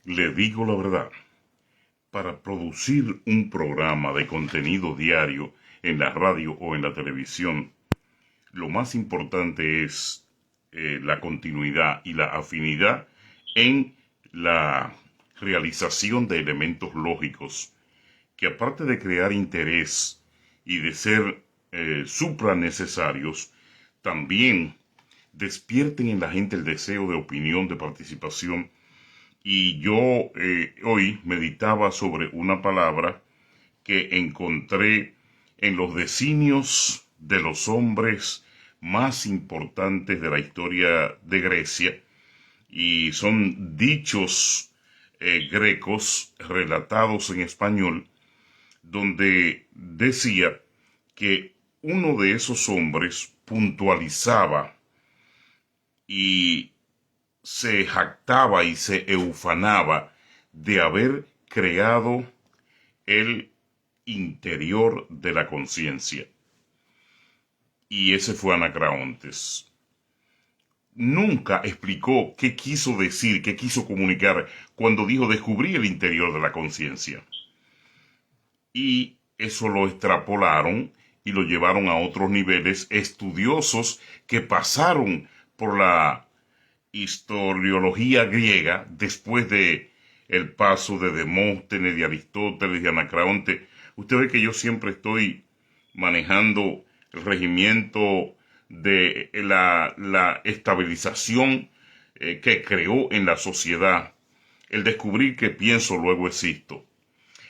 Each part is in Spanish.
Le digo la verdad, para producir un programa de contenido diario en la radio o en la televisión, lo más importante es la continuidad y la afinidad en la realización de elementos lógicos que, aparte de crear interés y de ser supranecesarios, también despierten en la gente el deseo de opinión, de participación. Y yo hoy meditaba sobre una palabra que encontré en los decinios de los hombres más importantes de la historia de Grecia, y son dichos grecos relatados en español, donde decía que uno de esos hombres puntualizaba y se jactaba y se eufanaba de haber creado el interior de la conciencia. Y ese fue Anacreontes. Nunca explicó qué quiso decir, qué quiso comunicar cuando dijo descubrí el interior de la conciencia. Y eso lo extrapolaron y lo llevaron a otros niveles estudiosos que pasaron por la historiología griega después de el paso de Demóstenes, de Aristóteles, de Anacreonte. Usted ve que yo siempre estoy manejando el regimiento de la estabilización que creó en la sociedad, el descubrir que pienso, luego existo,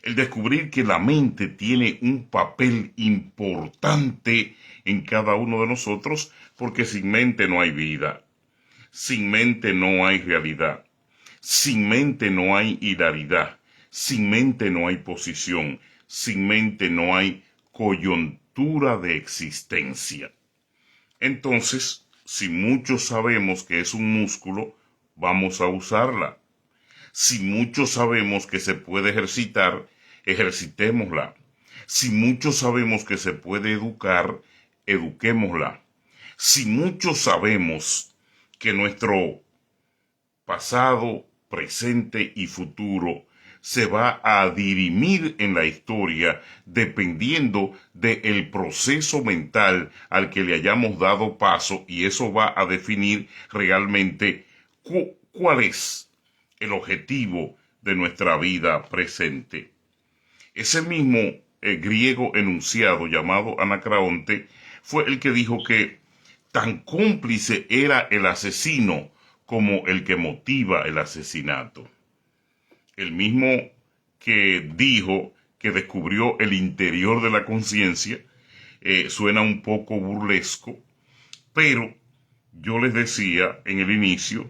el descubrir que la mente tiene un papel importante en cada uno de nosotros, porque sin mente no hay vida. Sin mente no hay realidad. Sin mente no hay hilaridad. Sin mente no hay posición. Sin mente no hay coyuntura de existencia. Entonces, si muchos sabemos que es un músculo, vamos a usarla. Si muchos sabemos que se puede ejercitar, ejercitémosla. Si muchos sabemos que se puede educar, eduquémosla. Si muchos sabemos que nuestro pasado, presente y futuro se va a dirimir en la historia dependiendo del proceso mental al que le hayamos dado paso, y eso va a definir realmente cuál es el objetivo de nuestra vida presente. Ese mismo griego enunciado llamado Anacreonte fue el que dijo que tan cómplice era el asesino como el que motiva el asesinato. El mismo que dijo que descubrió el interior de la conciencia, suena un poco burlesco, pero yo les decía en el inicio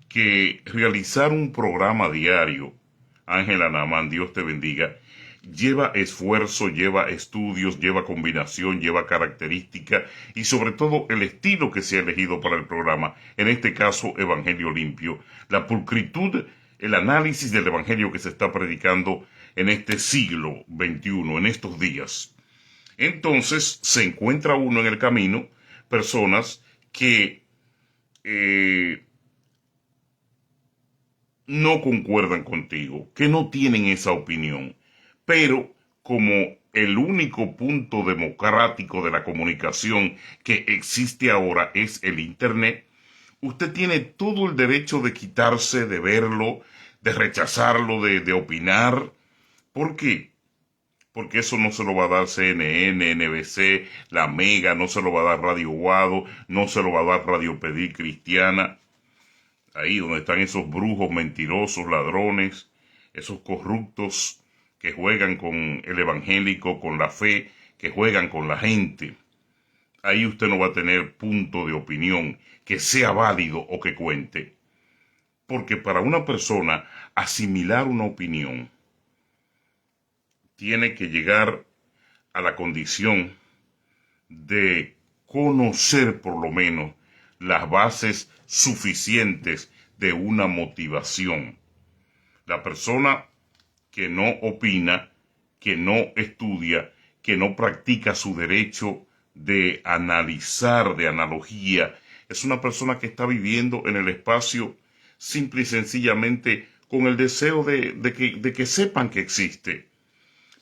que realizar un programa diario, Ángela Namán, Dios te bendiga, lleva esfuerzo, lleva estudios, lleva combinación, lleva característica y sobre todo el estilo que se ha elegido para el programa, en este caso Evangelio Limpio, la pulcritud, el análisis del Evangelio que se está predicando en este siglo XXI, en estos días. Entonces se encuentra uno en el camino personas que no concuerdan contigo, que no tienen esa opinión, pero como el único punto democrático de la comunicación que existe ahora es el Internet, usted tiene todo el derecho de quitarse, de verlo, de rechazarlo, de opinar. ¿Por qué? Porque eso no se lo va a dar CNN, NBC, La Mega, no se lo va a dar Radio Guado, no se lo va a dar Radio Pedí Cristiana. Ahí donde están esos brujos mentirosos, ladrones, esos corruptos que juegan con el evangélico, con la fe, que juegan con la gente. Ahí usted no va a tener punto de opinión que sea válido o que cuente. Porque para una persona asimilar una opinión, tiene que llegar a la condición de conocer por lo menos las bases suficientes de una motivación. La persona que no opina, que no estudia, que no practica su derecho de analizar, de analogía, es una persona que está viviendo en el espacio simple y sencillamente con el deseo de que sepan que existe.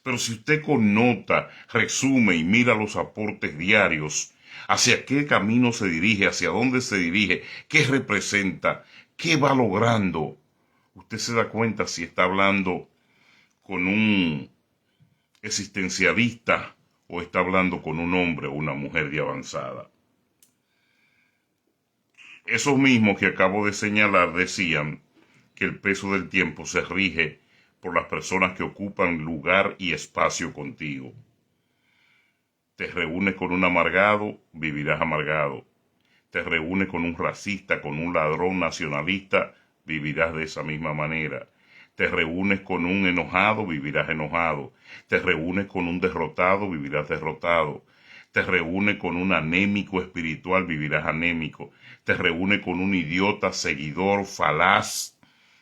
Pero si usted connota, resume y mira los aportes diarios, hacia qué camino se dirige, hacia dónde se dirige, qué representa, qué va logrando, usted se da cuenta si está hablando con un existencialista o está hablando con un hombre o una mujer de avanzada. Esos mismos que acabo de señalar decían que el peso del tiempo se rige por las personas que ocupan lugar y espacio contigo. Te reúnes con un amargado, vivirás amargado. Te reúnes con un racista, con un ladrón nacionalista, vivirás de esa misma manera. Te reúnes con un enojado, vivirás enojado. Te reúnes con un derrotado, vivirás derrotado. Te reúnes con un anémico espiritual, vivirás anémico. Te reúnes con un idiota, seguidor, falaz.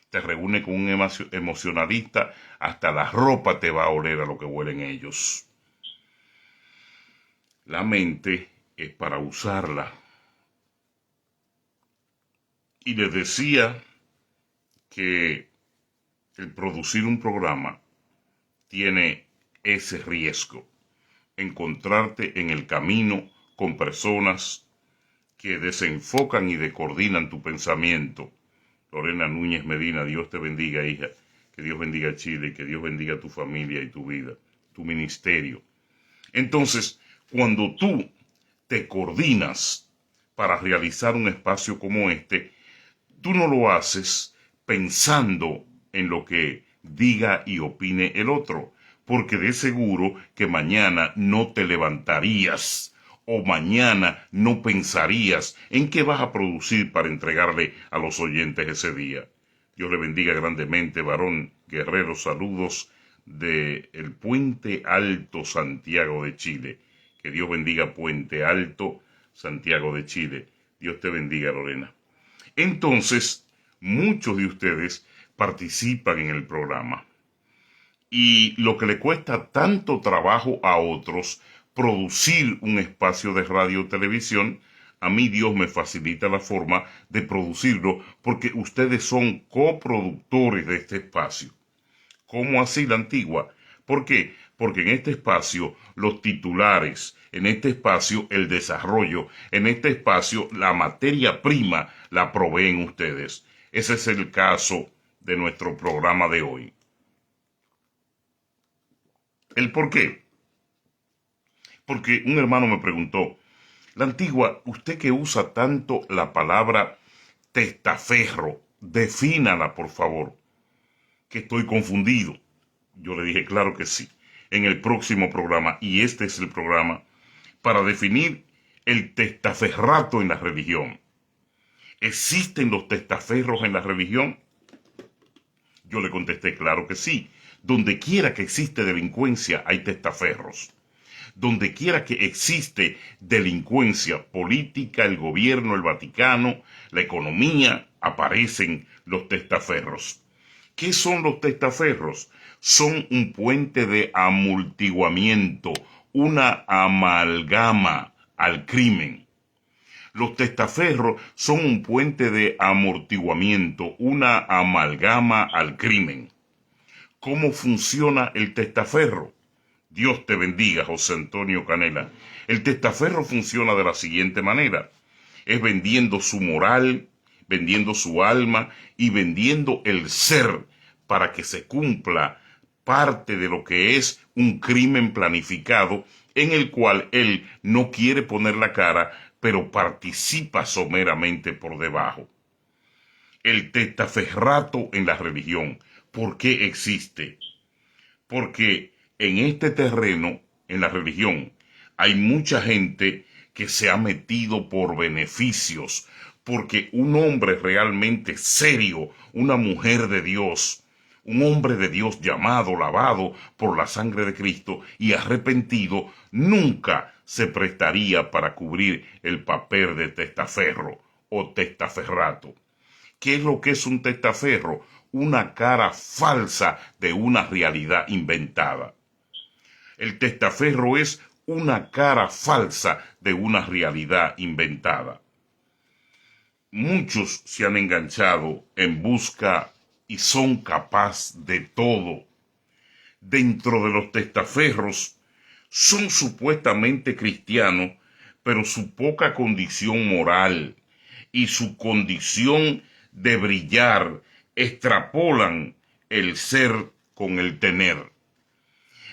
Te reúnes con un emocionalista, hasta la ropa te va a oler a lo que huelen ellos. La mente es para usarla. Y les decía que el producir un programa tiene ese riesgo, encontrarte en el camino con personas que desenfocan y decoordinan tu pensamiento. Lorena Núñez Medina, Dios te bendiga, hija, que Dios bendiga Chile, que Dios bendiga tu familia y tu vida, tu ministerio. Entonces, cuando tú te coordinas para realizar un espacio como este, tú no lo haces pensando en lo que diga y opine el otro, porque de seguro que mañana no te levantarías o mañana no pensarías en qué vas a producir para entregarle a los oyentes ese día. Dios le bendiga grandemente, varón guerrero. Saludos de el Puente Alto, Santiago de Chile. Que Dios bendiga Puente Alto, Santiago de Chile. Dios te bendiga, Lorena. Entonces, muchos de ustedes participan en el programa. Y lo que le cuesta tanto trabajo a otros producir un espacio de radio o televisión, a mí Dios me facilita la forma de producirlo porque ustedes son coproductores de este espacio. ¿Cómo así la antigua? ¿Por qué? Porque en este espacio los titulares, en este espacio el desarrollo, en este espacio la materia prima la proveen ustedes. Ese es el caso de nuestro programa de hoy. ¿El por qué? Porque un hermano me preguntó, la antigua, usted que usa tanto la palabra testaferro, defínala por favor, que estoy confundido. Yo le dije, claro que sí, en el próximo programa, y este es el programa, para definir el testaferrato en la religión. ¿Existen los testaferros en la religión? Yo le contesté, claro que sí. Donde quiera que existe delincuencia hay testaferros. Donde quiera que existe delincuencia política, el gobierno, el Vaticano, la economía, aparecen los testaferros. ¿Qué son los testaferros? Son un puente de amortiguamiento, una amalgama al crimen. Los testaferros son un puente de amortiguamiento, una amalgama al crimen. ¿Cómo funciona el testaferro? Dios te bendiga, José Antonio Canela. El testaferro funciona de la siguiente manera. Es vendiendo su moral, vendiendo su alma y vendiendo el ser para que se cumpla parte de lo que es un crimen planificado en el cual él no quiere poner la cara, pero participa someramente por debajo. El testaferrato en la religión. ¿Por qué existe? Porque en este terreno, en la religión, hay mucha gente que se ha metido por beneficios, porque un hombre realmente serio, una mujer de Dios, un hombre de Dios llamado, lavado por la sangre de Cristo y arrepentido, nunca se prestaría para cubrir el papel de testaferro o testaferrato. ¿Qué es lo que es un testaferro? Una cara falsa de una realidad inventada. El testaferro es una cara falsa de una realidad inventada. Muchos se han enganchado en busca y son capaces de todo. Dentro de los testaferros son supuestamente cristianos, pero su poca condición moral y su condición de brillar extrapolan el ser con el tener.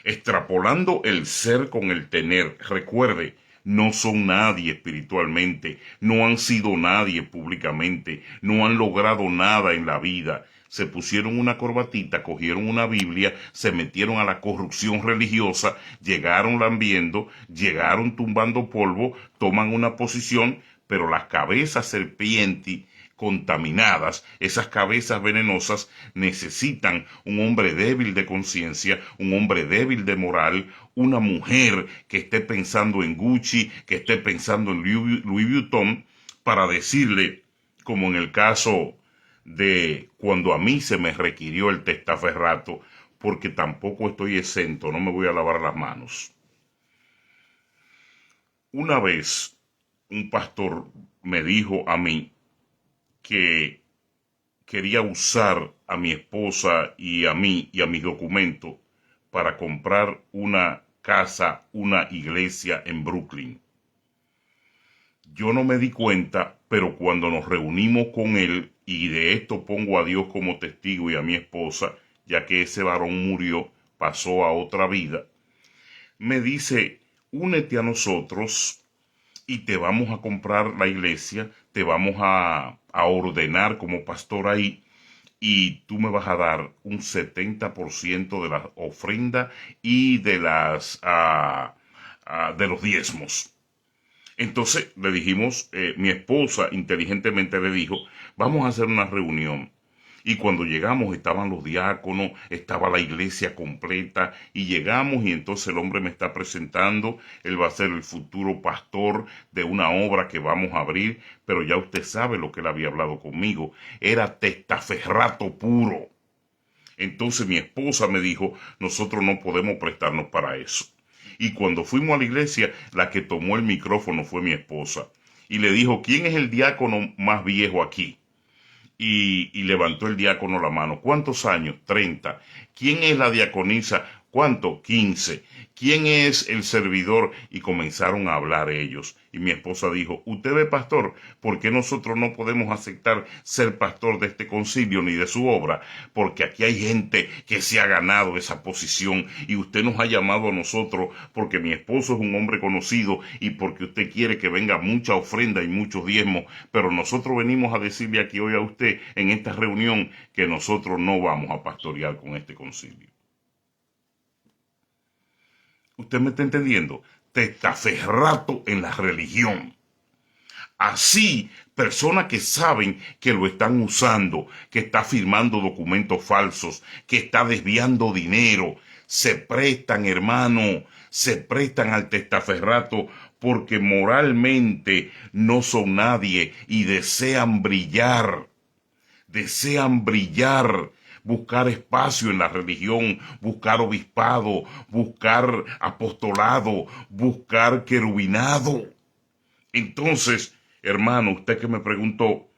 Extrapolando el ser con el tener, recuerde, no son nadie espiritualmente, no han sido nadie públicamente, no han logrado nada en la vida. Se pusieron una corbatita, cogieron una Biblia, se metieron a la corrupción religiosa, llegaron lambiendo, llegaron tumbando polvo, toman una posición, pero las cabezas serpientes contaminadas, esas cabezas venenosas, necesitan un hombre débil de conciencia, un hombre débil de moral, una mujer que esté pensando en Gucci, que esté pensando en Louis Vuitton, para decirle, como en el caso de cuando a mí se me requirió el testaferrato, porque tampoco estoy exento, no me voy a lavar las manos. Una vez un pastor me dijo a mí que quería usar a mi esposa y a mí y a mis documentos para comprar una casa, una iglesia en Brooklyn. Yo no me di cuenta, pero cuando nos reunimos con él, y de esto pongo a Dios como testigo y a mi esposa, ya que ese varón murió, pasó a otra vida, me dice, únete a nosotros y te vamos a comprar la iglesia, te vamos a ordenar como pastor ahí, y tú me vas a dar un 70% de la ofrenda y de de los diezmos. Entonces le dijimos, mi esposa inteligentemente le dijo, vamos a hacer una reunión. Y cuando llegamos estaban los diáconos, estaba la iglesia completa, y llegamos y entonces el hombre me está presentando, él va a ser el futuro pastor de una obra que vamos a abrir, pero ya usted sabe lo que él había hablado conmigo, era testaferrato puro. Entonces mi esposa me dijo, nosotros no podemos prestarnos para eso. Y cuando fuimos a la iglesia, la que tomó el micrófono fue mi esposa. Y le dijo, ¿quién es el diácono más viejo aquí? Y levantó el diácono la mano. ¿Cuántos años? 30. ¿Quién es la diaconisa? ¿Cuánto? 15. ¿Quién es el servidor? Y comenzaron a hablar ellos. Y mi esposa dijo, usted ve, pastor, ¿por qué nosotros no podemos aceptar ser pastor de este concilio ni de su obra? Porque aquí hay gente que se ha ganado esa posición y usted nos ha llamado a nosotros porque mi esposo es un hombre conocido y porque usted quiere que venga mucha ofrenda y muchos diezmos, pero nosotros venimos a decirle aquí hoy a usted en esta reunión que nosotros no vamos a pastorear con este concilio. ¿Usted me está entendiendo? Testaferrato en la religión. Así, personas que saben que lo están usando, que está firmando documentos falsos, que está desviando dinero, se prestan, hermano, se prestan al testaferrato porque moralmente no son nadie y desean brillar, buscar espacio en la religión, buscar obispado, buscar apostolado, buscar querubinado. Entonces, hermano, usted que me preguntó,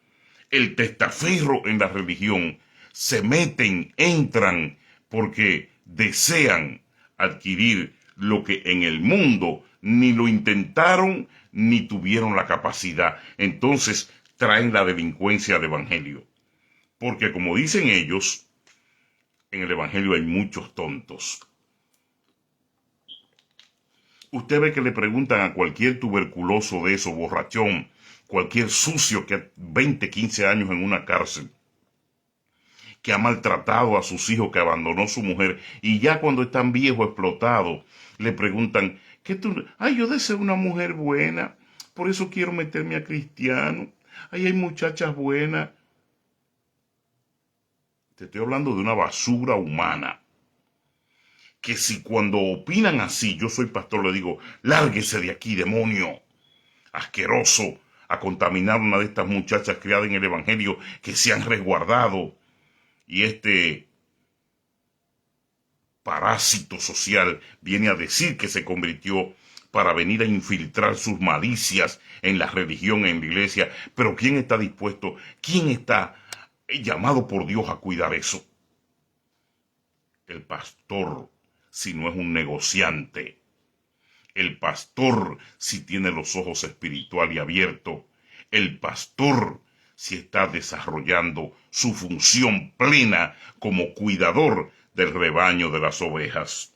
el testaferro en la religión, se meten, entran, porque desean adquirir lo que en el mundo ni lo intentaron ni tuvieron la capacidad. Entonces, traen la delincuencia al evangelio. Porque como dicen ellos, en el evangelio hay muchos tontos. Usted ve que le preguntan a cualquier tuberculoso de eso, borrachón, cualquier sucio que 20, 15 años en una cárcel, que ha maltratado a sus hijos, que abandonó a su mujer, y ya cuando están viejos, explotados, le preguntan, yo deseo una mujer buena, por eso quiero meterme a cristiano, ahí hay muchachas buenas. Te estoy hablando de una basura humana. Que si cuando opinan así, yo soy pastor, le digo, lárguese de aquí, demonio, asqueroso, a contaminar una de estas muchachas criadas en el evangelio que se han resguardado. Y este parásito social viene a decir que se convirtió para venir a infiltrar sus malicias en la religión, en la iglesia. Pero ¿quién está dispuesto? ¿Quién está llamado por Dios a cuidar eso. El pastor, si no es un negociante, el pastor, si tiene los ojos espirituales abiertos, el pastor, si está desarrollando su función plena como cuidador del rebaño de las ovejas.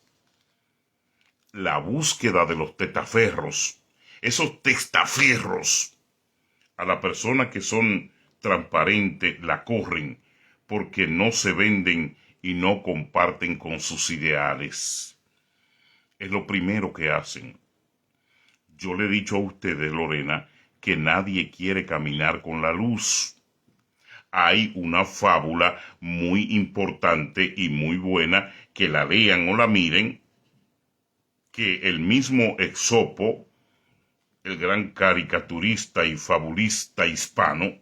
La búsqueda de los testaferros, esos testaferros, a la persona que son transparentes la corren porque no se venden y no comparten con sus ideales. Es lo primero que hacen. Yo le he dicho a ustedes, Lorena, que nadie quiere caminar con la luz. Hay una fábula muy importante y muy buena, que la lean o la miren, que el mismo Esopo, el gran caricaturista y fabulista hispano,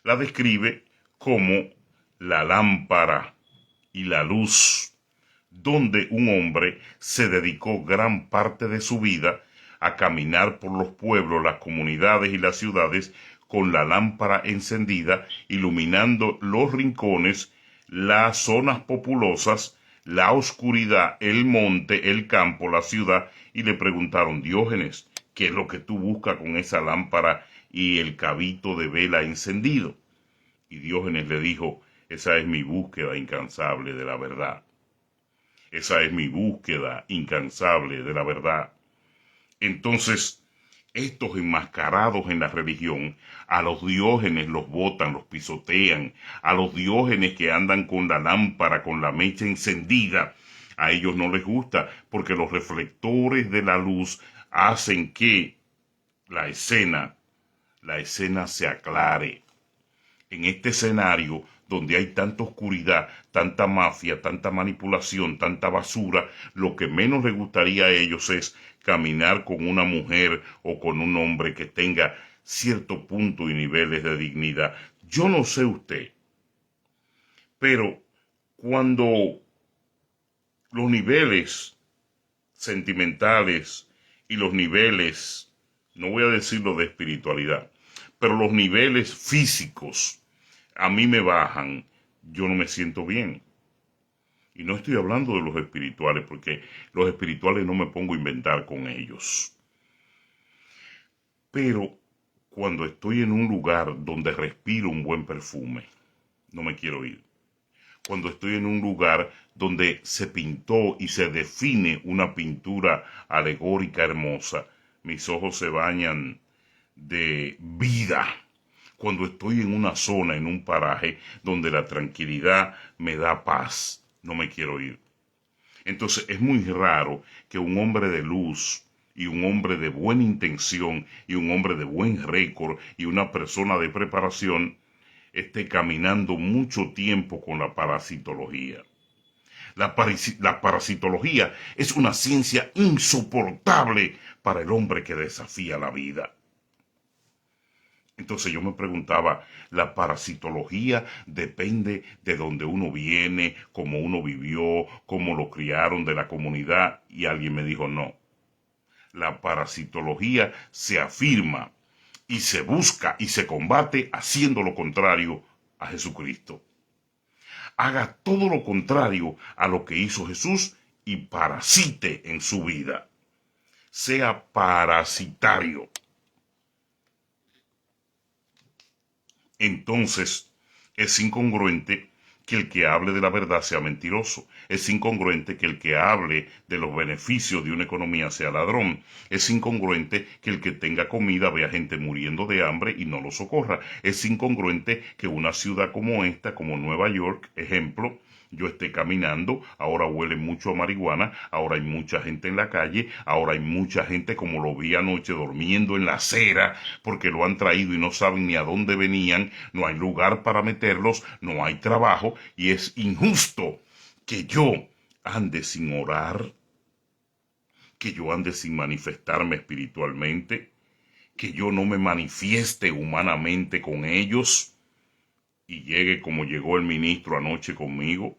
la describe como la lámpara y la luz, donde un hombre se dedicó gran parte de su vida a caminar por los pueblos, las comunidades y las ciudades con la lámpara encendida, iluminando los rincones, las zonas populosas, la oscuridad, el monte, el campo, la ciudad, y le preguntaron: Diógenes, ¿qué es lo que tú buscas con esa lámpara y el cabito de vela encendido? Y Diógenes le dijo: esa es mi búsqueda incansable de la verdad. Esa es mi búsqueda incansable de la verdad. Entonces, estos enmascarados en la religión, a los Diógenes los botan, los pisotean, a los Diógenes que andan con la lámpara, con la mecha encendida, a ellos no les gusta, porque los reflectores de la luz hacen que la escena se aclare. En este escenario donde hay tanta oscuridad, tanta mafia, tanta manipulación, tanta basura, lo que menos les gustaría a ellos es caminar con una mujer o con un hombre que tenga cierto punto y niveles de dignidad. Yo no sé usted, pero cuando los niveles sentimentales y los niveles, no voy a decirlo de espiritualidad, pero los niveles físicos a mí me bajan, yo no me siento bien. Y no estoy hablando de los espirituales, porque los espirituales no me pongo a inventar con ellos. Pero cuando estoy en un lugar donde respiro un buen perfume, no me quiero ir. Cuando estoy en un lugar donde se pintó y se define una pintura alegórica hermosa, mis ojos se bañan de vida. Cuando estoy en una zona, en un paraje, donde la tranquilidad me da paz, no me quiero ir. Entonces es muy raro que un hombre de luz y un hombre de buena intención y un hombre de buen récord y una persona de preparación esté caminando mucho tiempo con la parasitología. La parasitología es una ciencia insoportable para el hombre que desafía la vida. Entonces yo me preguntaba, la parasitología depende de donde uno viene, cómo uno vivió, cómo lo criaron, de la comunidad, y alguien me dijo no. La parasitología se afirma y se busca y se combate haciendo lo contrario a Jesucristo. Haga todo lo contrario a lo que hizo Jesús y parasite en su vida. Sea parasitario. Entonces es incongruente que el que hable de la verdad sea mentiroso. Es incongruente que el que hable de los beneficios de una economía sea ladrón. Es incongruente que el que tenga comida vea gente muriendo de hambre y no lo socorra. Es incongruente que una ciudad como esta, como Nueva York, ejemplo, yo esté caminando, ahora huele mucho a marihuana, ahora hay mucha gente en la calle, ahora hay mucha gente, como lo vi anoche, durmiendo en la acera porque lo han traído y no saben ni a dónde venían, no hay lugar para meterlos, no hay trabajo, y es injusto que yo ande sin orar, que yo ande sin manifestarme espiritualmente, que yo no me manifieste humanamente con ellos, y llegue como llegó el ministro anoche conmigo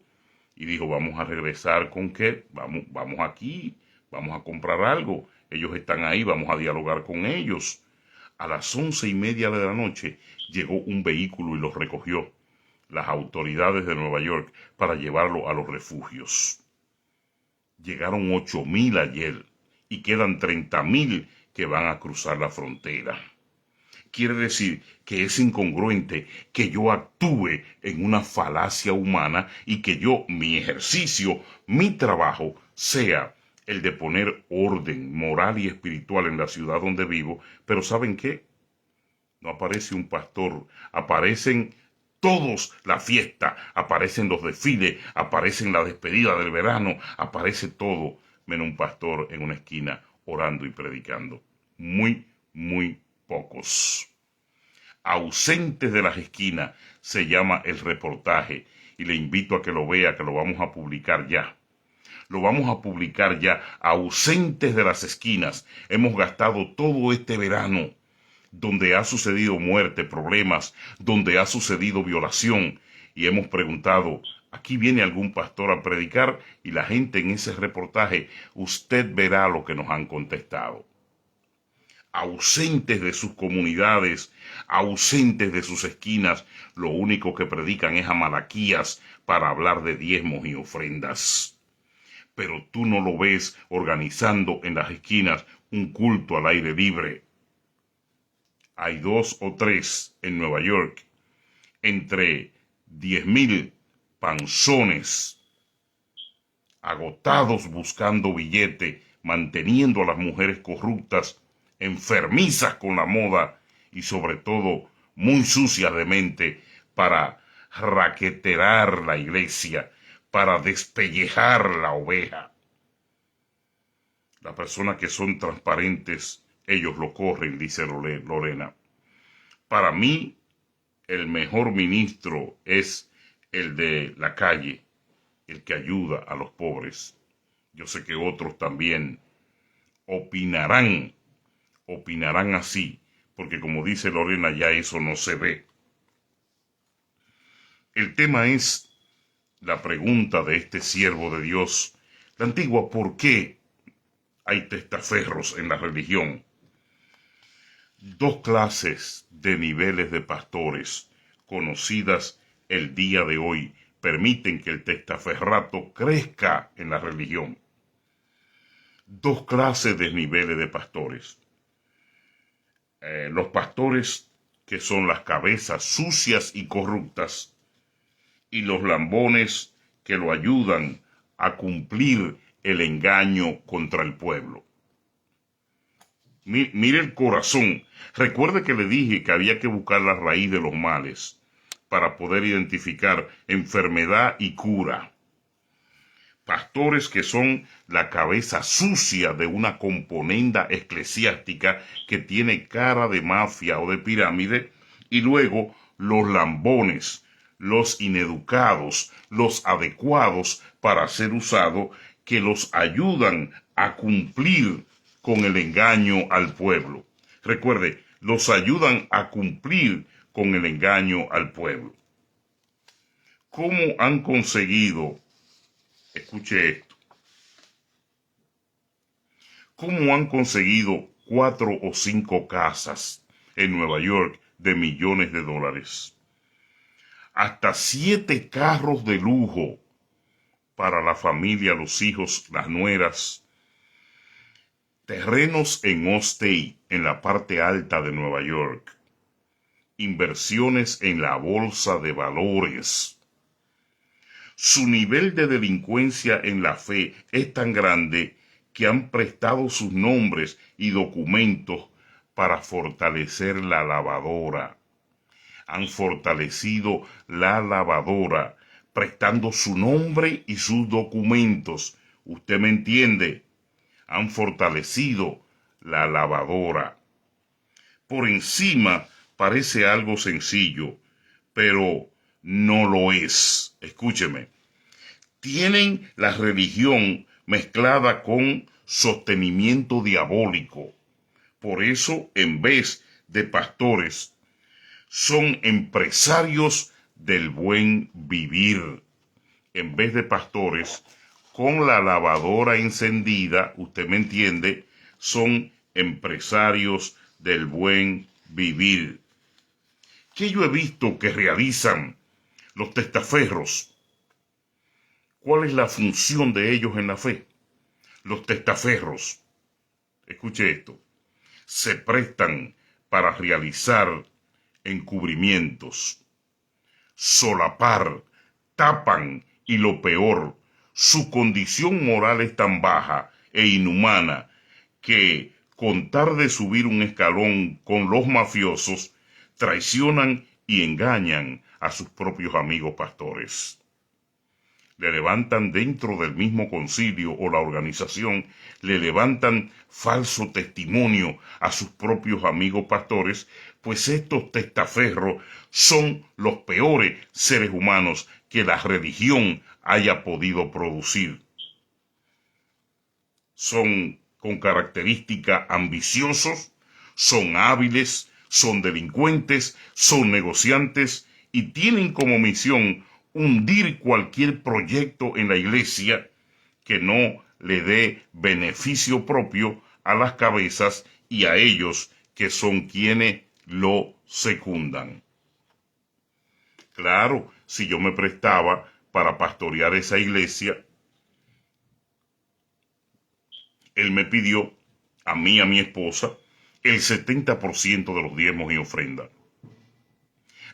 y dijo: vamos a regresar. ¿Con qué? Vamos aquí, vamos a comprar algo. Ellos están ahí, vamos a dialogar con ellos. A las 11:30 de la noche llegó un vehículo y los recogió. las autoridades de Nueva York para llevarlo a los refugios. Llegaron 8.000 ayer y quedan 30.000 que van a cruzar la frontera. Quiere decir que es incongruente que yo actúe en una falacia humana y que mi ejercicio, mi trabajo sea el de poner orden moral y espiritual en la ciudad donde vivo, pero ¿saben qué? No aparece un pastor, aparecen todos la fiesta, aparecen los desfiles, aparecen la despedida del verano, aparece todo, menos un pastor en una esquina orando y predicando. Muy, muy pocos. Ausentes de las esquinas se llama el reportaje y le invito a que lo vea, que lo vamos a publicar ya. Lo vamos a publicar ya. Ausentes de las esquinas. Hemos gastado todo este verano donde ha sucedido muerte, problemas, donde ha sucedido violación y hemos preguntado, ¿aquí viene algún pastor a predicar? Y la gente en ese reportaje, usted verá lo que nos han contestado. Ausentes de sus comunidades, ausentes de sus esquinas, lo único que predican es a Malaquías para hablar de diezmos y ofrendas. Pero tú no lo ves organizando en las esquinas un culto al aire libre. Hay 2 o 3 en Nueva York, entre 10.000 panzones agotados buscando billete, manteniendo a las mujeres corruptas, enfermizas con la moda y sobre todo muy sucias de mente para raquetear la iglesia, para despellejar la oveja. Las personas que son transparentes, ellos lo corren, dice Lorena. Para mí, el mejor ministro es el de la calle, el que ayuda a los pobres. Yo sé que otros también opinarán así, porque como dice Lorena, ya eso no se ve. El tema es la pregunta de este siervo de Dios, la antigua, ¿por qué hay testaferros en la religión? 2 clases de niveles de pastores conocidas el día de hoy permiten que el testaferrato crezca en la religión. 2 clases de niveles de pastores. Los pastores que son las cabezas sucias y corruptas y los lambones que lo ayudan a cumplir el engaño contra el pueblo. Mire el corazón. Recuerde que le dije que había que buscar la raíz de los males para poder identificar enfermedad y cura. Pastores que son la cabeza sucia de una componenda eclesiástica que tiene cara de mafia o de pirámide, y luego los lambones, los ineducados, los adecuados para ser usados, que los ayudan a cumplir con el engaño al pueblo. Recuerde, los ayudan a cumplir con el engaño al pueblo. ¿Cómo han conseguido? Escuche esto. ¿Cómo han conseguido 4 o 5 casas en Nueva York de millones de dólares? Hasta 7 carros de lujo para la familia, los hijos, las nueras. Terrenos en Upstate, en la parte alta de Nueva York. Inversiones en la bolsa de valores. Su nivel de delincuencia en la fe es tan grande que han prestado sus nombres y documentos para fortalecer la lavadora. Han fortalecido la lavadora, prestando su nombre y sus documentos. ¿Usted me entiende? Han fortalecido la lavadora. Por encima parece algo sencillo, pero no lo es. Escúcheme. Tienen la religión mezclada con sostenimiento diabólico. Por eso, en vez de pastores, son empresarios del buen vivir. En vez de pastores, con la lavadora encendida, usted me entiende, son empresarios del buen vivir. ¿Qué yo he visto que realizan? Los testaferros, ¿cuál es la función de ellos en la fe? Los testaferros, escuche esto, se prestan para realizar encubrimientos, solapar, tapan y lo peor, su condición moral es tan baja e inhumana que, con tal de subir un escalón con los mafiosos, traicionan y engañan a sus propios amigos pastores. Le levantan dentro del mismo concilio o la organización, le levantan falso testimonio a sus propios amigos pastores, pues estos testaferros son los peores seres humanos que la religión haya podido producir. Son con características ambiciosos, son hábiles, son delincuentes, son negociantes y tienen como misión hundir cualquier proyecto en la iglesia que no le dé beneficio propio a las cabezas y a ellos que son quienes lo secundan. Claro, si yo me prestaba para pastorear esa iglesia, él me pidió, a mí y a mi esposa, el 70% de los diezmos y ofrendas.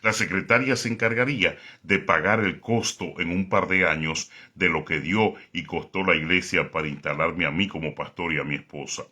La secretaria se encargaría de pagar el costo en un par de años de lo que dio y costó la iglesia para instalarme a mí como pastor y a mi esposa.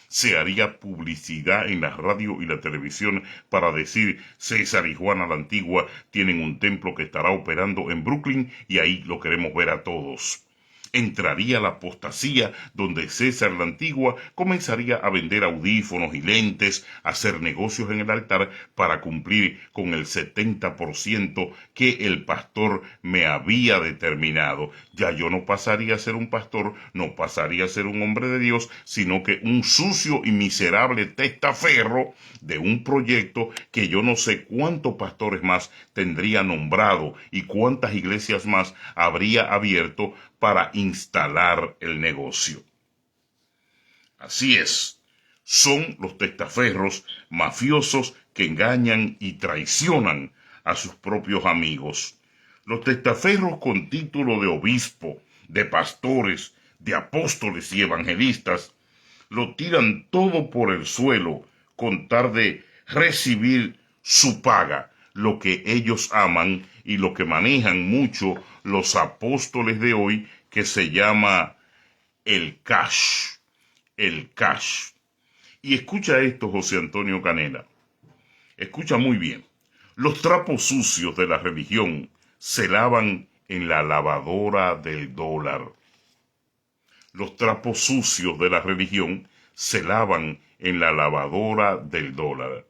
Se haría publicidad en la radio y la televisión para decir César y Juana la Antigua tienen un templo que estará operando en Brooklyn y ahí lo queremos ver a todos. Entraría la apostasía donde César la Antigua comenzaría a vender audífonos y lentes, a hacer negocios en el altar para cumplir con el 70% que el pastor me había determinado. Ya yo no pasaría a ser un pastor, no pasaría a ser un hombre de Dios, sino que un sucio y miserable testaferro de un proyecto que yo no sé cuántos pastores más tendría nombrado y cuántas iglesias más habría abierto para instalar el negocio. Así es, son los testaferros mafiosos que engañan y traicionan a sus propios amigos. Los testaferros con título de obispo, de pastores, de apóstoles y evangelistas, lo tiran todo por el suelo con tal de recibir su paga, lo que ellos aman y lo que manejan mucho los apóstoles de hoy, que se llama el cash, el cash. Y escucha esto, José Antonio Canela, escucha muy bien. Los trapos sucios de la religión se lavan en la lavadora del dólar. Los trapos sucios de la religión se lavan en la lavadora del dólar.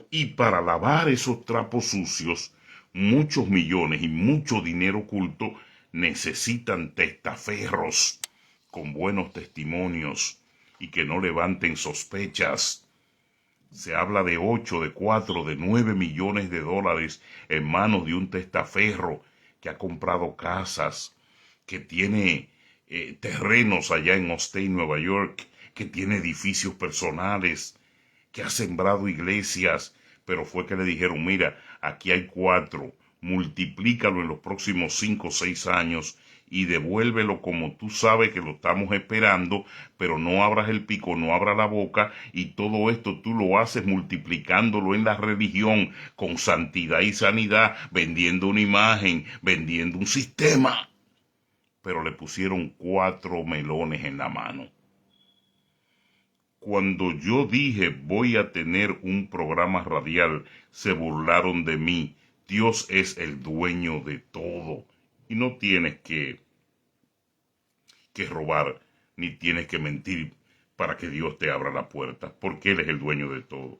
Y para lavar esos trapos sucios, muchos millones y mucho dinero oculto necesitan testaferros con buenos testimonios y que no levanten sospechas. Se habla de 8, de 4, de 9 millones de dólares en manos de un testaferro que ha comprado casas, que tiene terrenos allá en Upstate, Nueva York, que tiene edificios personales, que ha sembrado iglesias, pero fue que le dijeron, mira, aquí hay 4, multiplícalo en los próximos 5 o 6 años y devuélvelo como tú sabes que lo estamos esperando, pero no abras el pico, no abras la boca, y todo esto tú lo haces multiplicándolo en la religión, con santidad y sanidad, vendiendo una imagen, vendiendo un sistema. Pero le pusieron 4 melones en la mano. Cuando yo dije voy a tener un programa radial, se burlaron de mí. Dios es el dueño de todo. Y no tienes que robar, ni tienes que mentir para que Dios te abra la puerta, porque Él es el dueño de todo.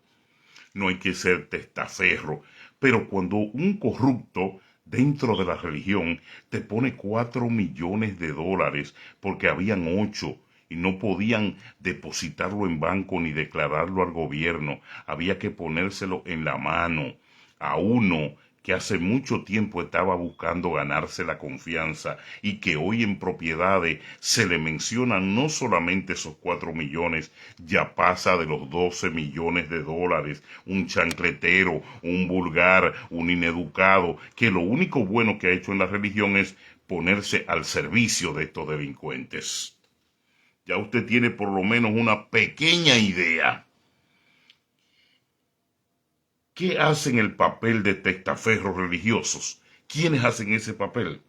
No hay que ser testaferro. Pero cuando un corrupto dentro de la religión te pone 4 millones de dólares porque habían 8 y no podían depositarlo en banco ni declararlo al gobierno, había que ponérselo en la mano a uno que hace mucho tiempo estaba buscando ganarse la confianza y que hoy en propiedades se le mencionan no solamente esos 4 millones, ya pasa de los 12 millones de dólares, un chancletero, un vulgar, un ineducado, que lo único bueno que ha hecho en la religión es ponerse al servicio de estos delincuentes. Ya usted tiene por lo menos una pequeña idea. ¿Qué hacen el papel de testaferros religiosos? ¿Quiénes hacen ese papel?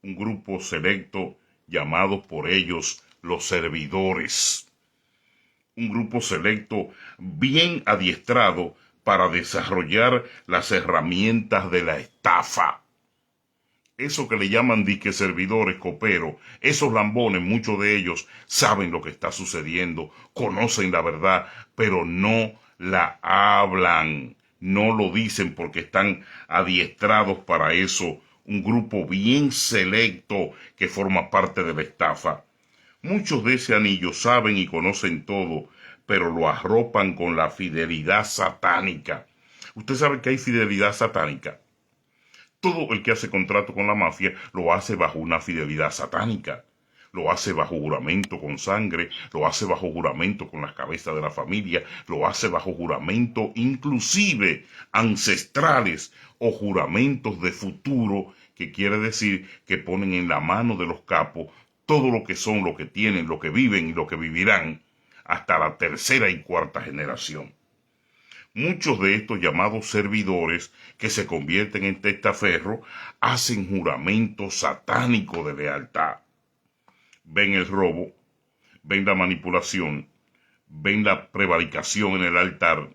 Un grupo selecto llamados por ellos los servidores. Un grupo selecto bien adiestrado para desarrollar las herramientas de la estafa. Eso que le llaman disque servidores, coperos, esos lambones, muchos de ellos saben lo que está sucediendo, conocen la verdad, pero no la hablan, no lo dicen porque están adiestrados para eso. Un grupo bien selecto que forma parte de la estafa. Muchos de ese anillo saben y conocen todo, pero lo arropan con la fidelidad satánica. Usted sabe que hay fidelidad satánica. Todo el que hace contrato con la mafia lo hace bajo una fidelidad satánica. Lo hace bajo juramento con sangre, lo hace bajo juramento con las cabezas de la familia, lo hace bajo juramento inclusive ancestrales o juramentos de futuro, que quiere decir que ponen en la mano de los capos todo lo que son, lo que tienen, lo que viven y lo que vivirán hasta la tercera y cuarta generación. Muchos de estos llamados servidores que se convierten en testaferros hacen juramento satánico de lealtad. Ven el robo, ven la manipulación, ven la prevaricación en el altar,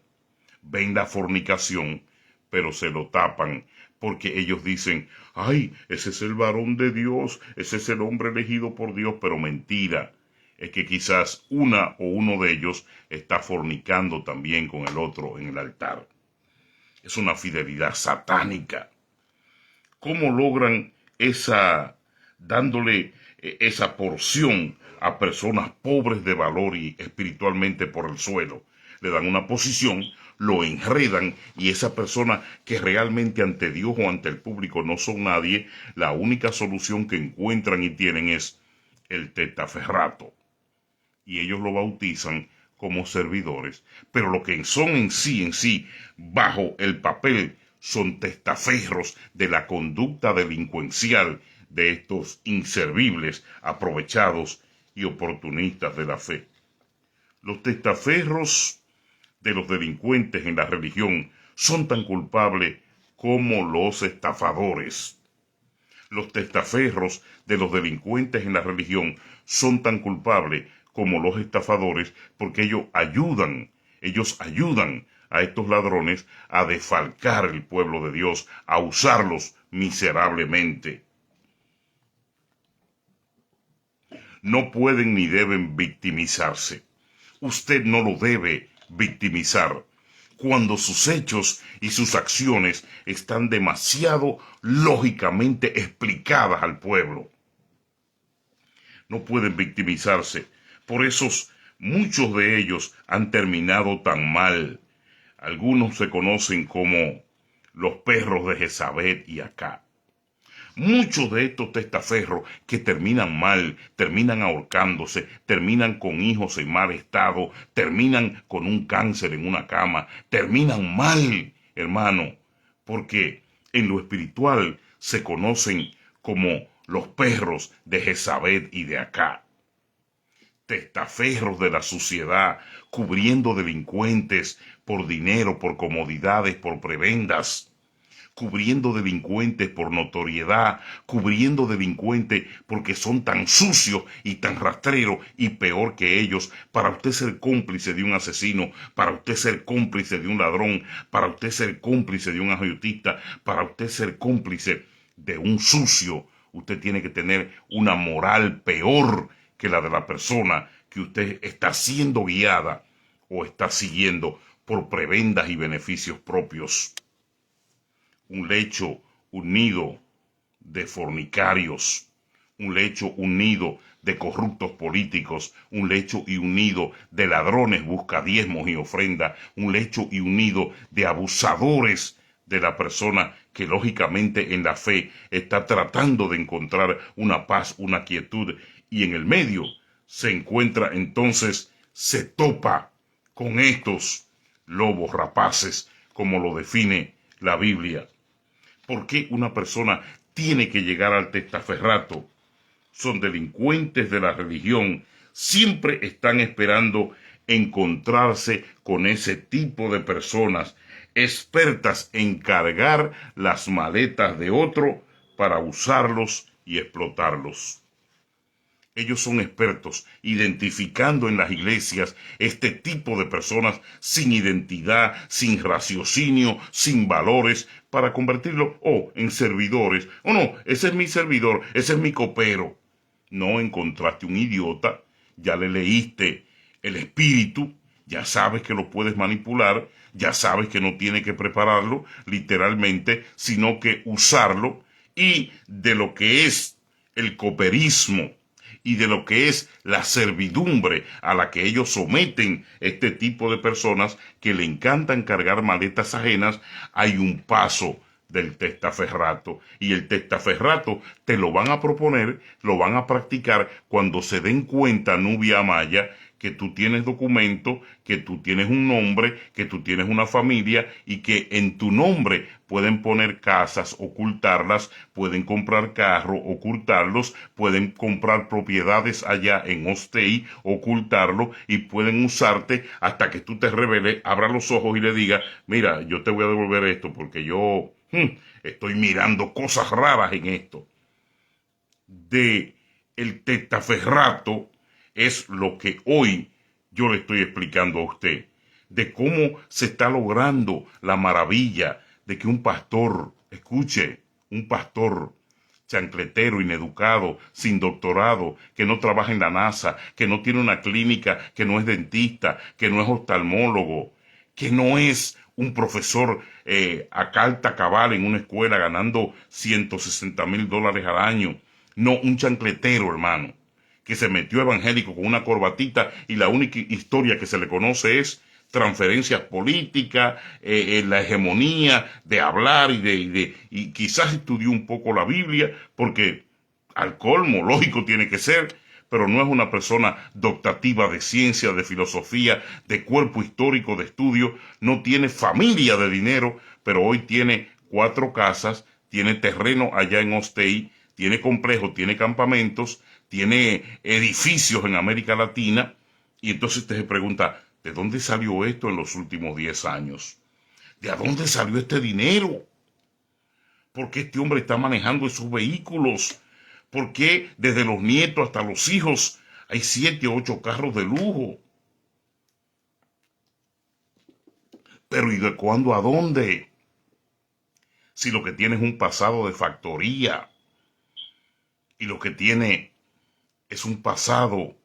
ven la fornicación, pero se lo tapan porque ellos dicen, ay, ese es el varón de Dios, ese es el hombre elegido por Dios, pero mentira. Es que quizás una o uno de ellos está fornicando también con el otro en el altar. Es una fidelidad satánica. ¿Cómo logran dándole esa porción a personas pobres de valor y espiritualmente por el suelo? Le dan una posición, lo enredan y esa persona que realmente ante Dios o ante el público no son nadie, la única solución que encuentran y tienen es el testaferrato. Y ellos lo bautizan como servidores, pero lo que son en sí, bajo el papel, son testaferros de la conducta delincuencial de estos inservibles, aprovechados y oportunistas de la fe. Los testaferros de los delincuentes en la religión son tan culpables como los estafadores. Los testaferros de los delincuentes en la religión son tan culpables como los estafadores porque ellos ayudan a estos ladrones a defalcar el pueblo de Dios, a usarlos miserablemente. No pueden ni deben victimizarse. Usted no lo debe victimizar cuando sus hechos y sus acciones están demasiado lógicamente explicadas al pueblo. No pueden victimizarse. Por eso muchos de ellos han terminado tan mal. Algunos se conocen como los perros de Jezabel y Acab. Muchos de estos testaferros que terminan mal, terminan ahorcándose, terminan con hijos en mal estado, terminan con un cáncer en una cama, terminan mal, hermano, porque en lo espiritual se conocen como los perros de Jezabel y de Acab. Testaferros de la suciedad, cubriendo delincuentes por dinero, por comodidades, por prebendas, cubriendo delincuentes por notoriedad, cubriendo delincuentes porque son tan sucios y tan rastreros y peor que ellos, para usted ser cómplice de un asesino, para usted ser cómplice de un ladrón, para usted ser cómplice de un agiotista, para usted ser cómplice de un sucio, usted tiene que tener una moral peor que la de la persona que usted está siendo guiada o está siguiendo por prebendas y beneficios propios. Un lecho, un nido de fornicarios, un lecho, un nido de corruptos políticos, un lecho y un nido de ladrones busca diezmos y ofrendas, un lecho y un nido de abusadores de la persona que lógicamente en la fe está tratando de encontrar una paz, una quietud, y en el medio se encuentra entonces, se topa con estos lobos rapaces, como lo define la Biblia. ¿Por qué una persona tiene que llegar al testaferrato? Son delincuentes de la religión, siempre están esperando encontrarse con ese tipo de personas, expertas en cargar las maletas de otro para usarlos y explotarlos. Ellos son expertos identificando en las iglesias este tipo de personas sin identidad, sin raciocinio, sin valores, para convertirlo en servidores. No, ese es mi servidor, ese es mi copero. No encontraste un idiota, ya le leíste el espíritu, ya sabes que lo puedes manipular, ya sabes que no tiene que prepararlo literalmente, sino que usarlo, y de lo que es el cooperismo y de lo que es la servidumbre a la que ellos someten este tipo de personas que le encantan cargar maletas ajenas, hay un paso del testaferrato, y el testaferrato te lo van a proponer, lo van a practicar cuando se den cuenta, Nubia Amaya, que tú tienes documento, que tú tienes un nombre, que tú tienes una familia, y que en tu nombre pueden poner casas, ocultarlas, pueden comprar carros, ocultarlos, pueden comprar propiedades allá en Ostey, ocultarlo, y pueden usarte hasta que tú te reveles, abra los ojos y le digas, mira, yo te voy a devolver esto porque yo estoy mirando cosas raras en esto. De el testaferrato es lo que hoy yo le estoy explicando a usted, de cómo se está logrando la maravilla de que un pastor, escuche, un pastor chancletero, ineducado, sin doctorado, que no trabaja en la NASA, que no tiene una clínica, que no es dentista, que no es oftalmólogo, que no es un profesor a carta cabal en una escuela ganando $160,000 al año. No, un chancletero, hermano, que se metió evangélico con una corbatita y la única historia que se le conoce es transferencias políticas, la hegemonía de hablar y quizás estudió un poco la Biblia, porque al colmo, lógico tiene que ser, pero no es una persona doctativa de ciencia, de filosofía, de cuerpo histórico, de estudio, no tiene familia de dinero, pero hoy tiene 4 casas, tiene terreno allá en Ostey, tiene complejos, tiene campamentos, tiene edificios en América Latina, y entonces usted se pregunta, ¿de dónde salió esto en los últimos 10 años? ¿De dónde salió este dinero? ¿Por qué este hombre está manejando esos vehículos? ¿Por qué desde los nietos hasta los hijos hay 7 o 8 carros de lujo? Pero ¿y de cuándo a dónde? Si lo que tiene es un pasado de factoría y lo que tiene es un pasado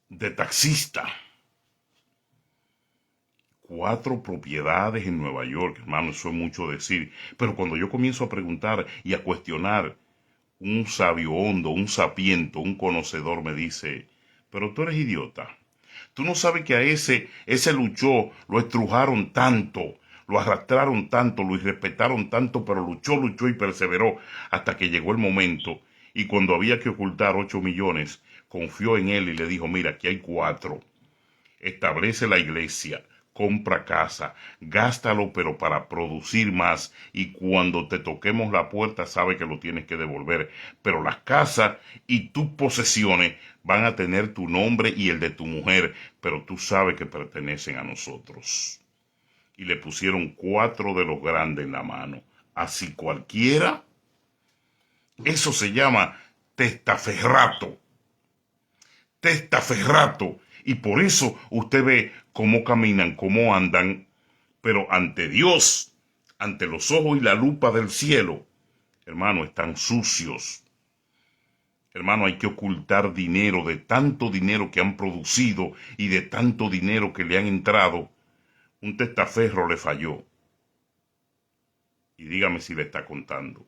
de taxista. 4 propiedades en Nueva York, hermano, eso es mucho decir. Pero cuando yo comienzo a preguntar y a cuestionar, un sabio hondo, un sapiento, un conocedor me dice, pero tú eres idiota. Tú no sabes que a ese luchó, lo estrujaron tanto, lo arrastraron tanto, lo irrespetaron tanto, pero luchó y perseveró hasta que llegó el momento. Y cuando había que ocultar 8 millones, confió en él y le dijo, mira, aquí hay 4. Establece la iglesia, compra casa, gástalo pero para producir más, y cuando te toquemos la puerta sabe que lo tienes que devolver, pero las casas y tus posesiones van a tener tu nombre y el de tu mujer, pero tú sabes que pertenecen a nosotros. Y le pusieron 4 de los grandes en la mano, así cualquiera. Eso se llama testaferrato. Testaferrato. Y por eso usted ve cómo caminan, cómo andan, pero ante Dios, ante los ojos y la lupa del cielo, hermano, están sucios. Hermano, hay que ocultar dinero, de tanto dinero que han producido y de tanto dinero que le han entrado. Un testaferro le falló. Y dígame si le está contando.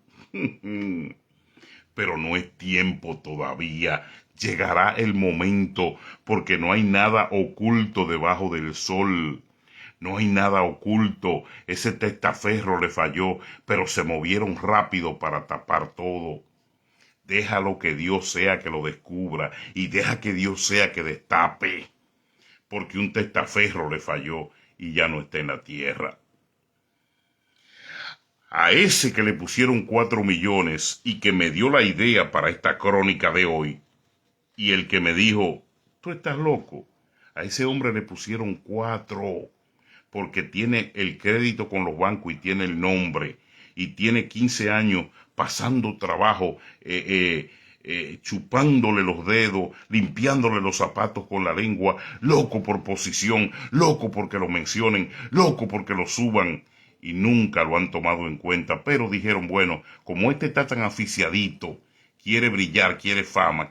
Pero no es tiempo todavía. Llegará el momento, porque no hay nada oculto debajo del sol. No hay nada oculto. Ese testaferro le falló, pero se movieron rápido para tapar todo. Déjalo que Dios sea que lo descubra y deja que Dios sea que destape, porque un testaferro le falló y ya no está en la tierra. A ese que le pusieron 4 millones y que me dio la idea para esta crónica de hoy, y el que me dijo, tú estás loco, a ese hombre le pusieron 4, porque tiene el crédito con los bancos y tiene el nombre, y tiene 15 años pasando trabajo, chupándole los dedos, limpiándole los zapatos con la lengua, loco por posición, loco porque lo mencionen, loco porque lo suban, y nunca lo han tomado en cuenta, pero dijeron, bueno, como este está tan aficiadito, quiere brillar, quiere fama,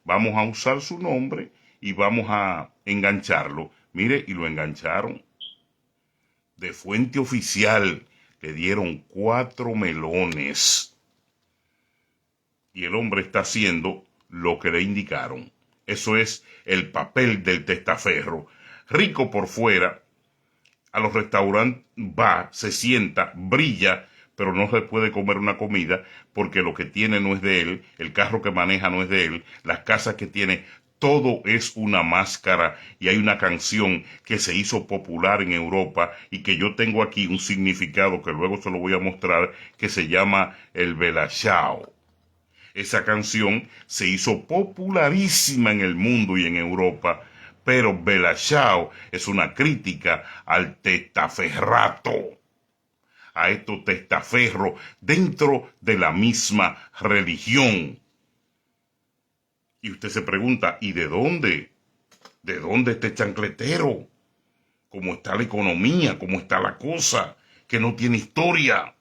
vamos a usar su nombre y vamos a engancharlo. Mire, y lo engancharon. De fuente oficial le dieron 4 melones. Y el hombre está haciendo lo que le indicaron. Eso es el papel del testaferro. Rico por fuera, a los restaurantes va, se sienta, brilla, pero no se puede comer una comida porque lo que tiene no es de él, el carro que maneja no es de él, las casas que tiene, todo es una máscara. Y hay una canción que se hizo popular en Europa y que yo tengo aquí un significado que luego se lo voy a mostrar, que se llama el Bella Ciao. Esa canción se hizo popularísima en el mundo y en Europa, pero Bella Ciao es una crítica al testaferrato, a estos testaferros dentro de la misma religión. Y usted se pregunta, ¿y de dónde? ¿De dónde este chancletero? ¿Cómo está la economía? ¿Cómo está la cosa? Que no tiene historia.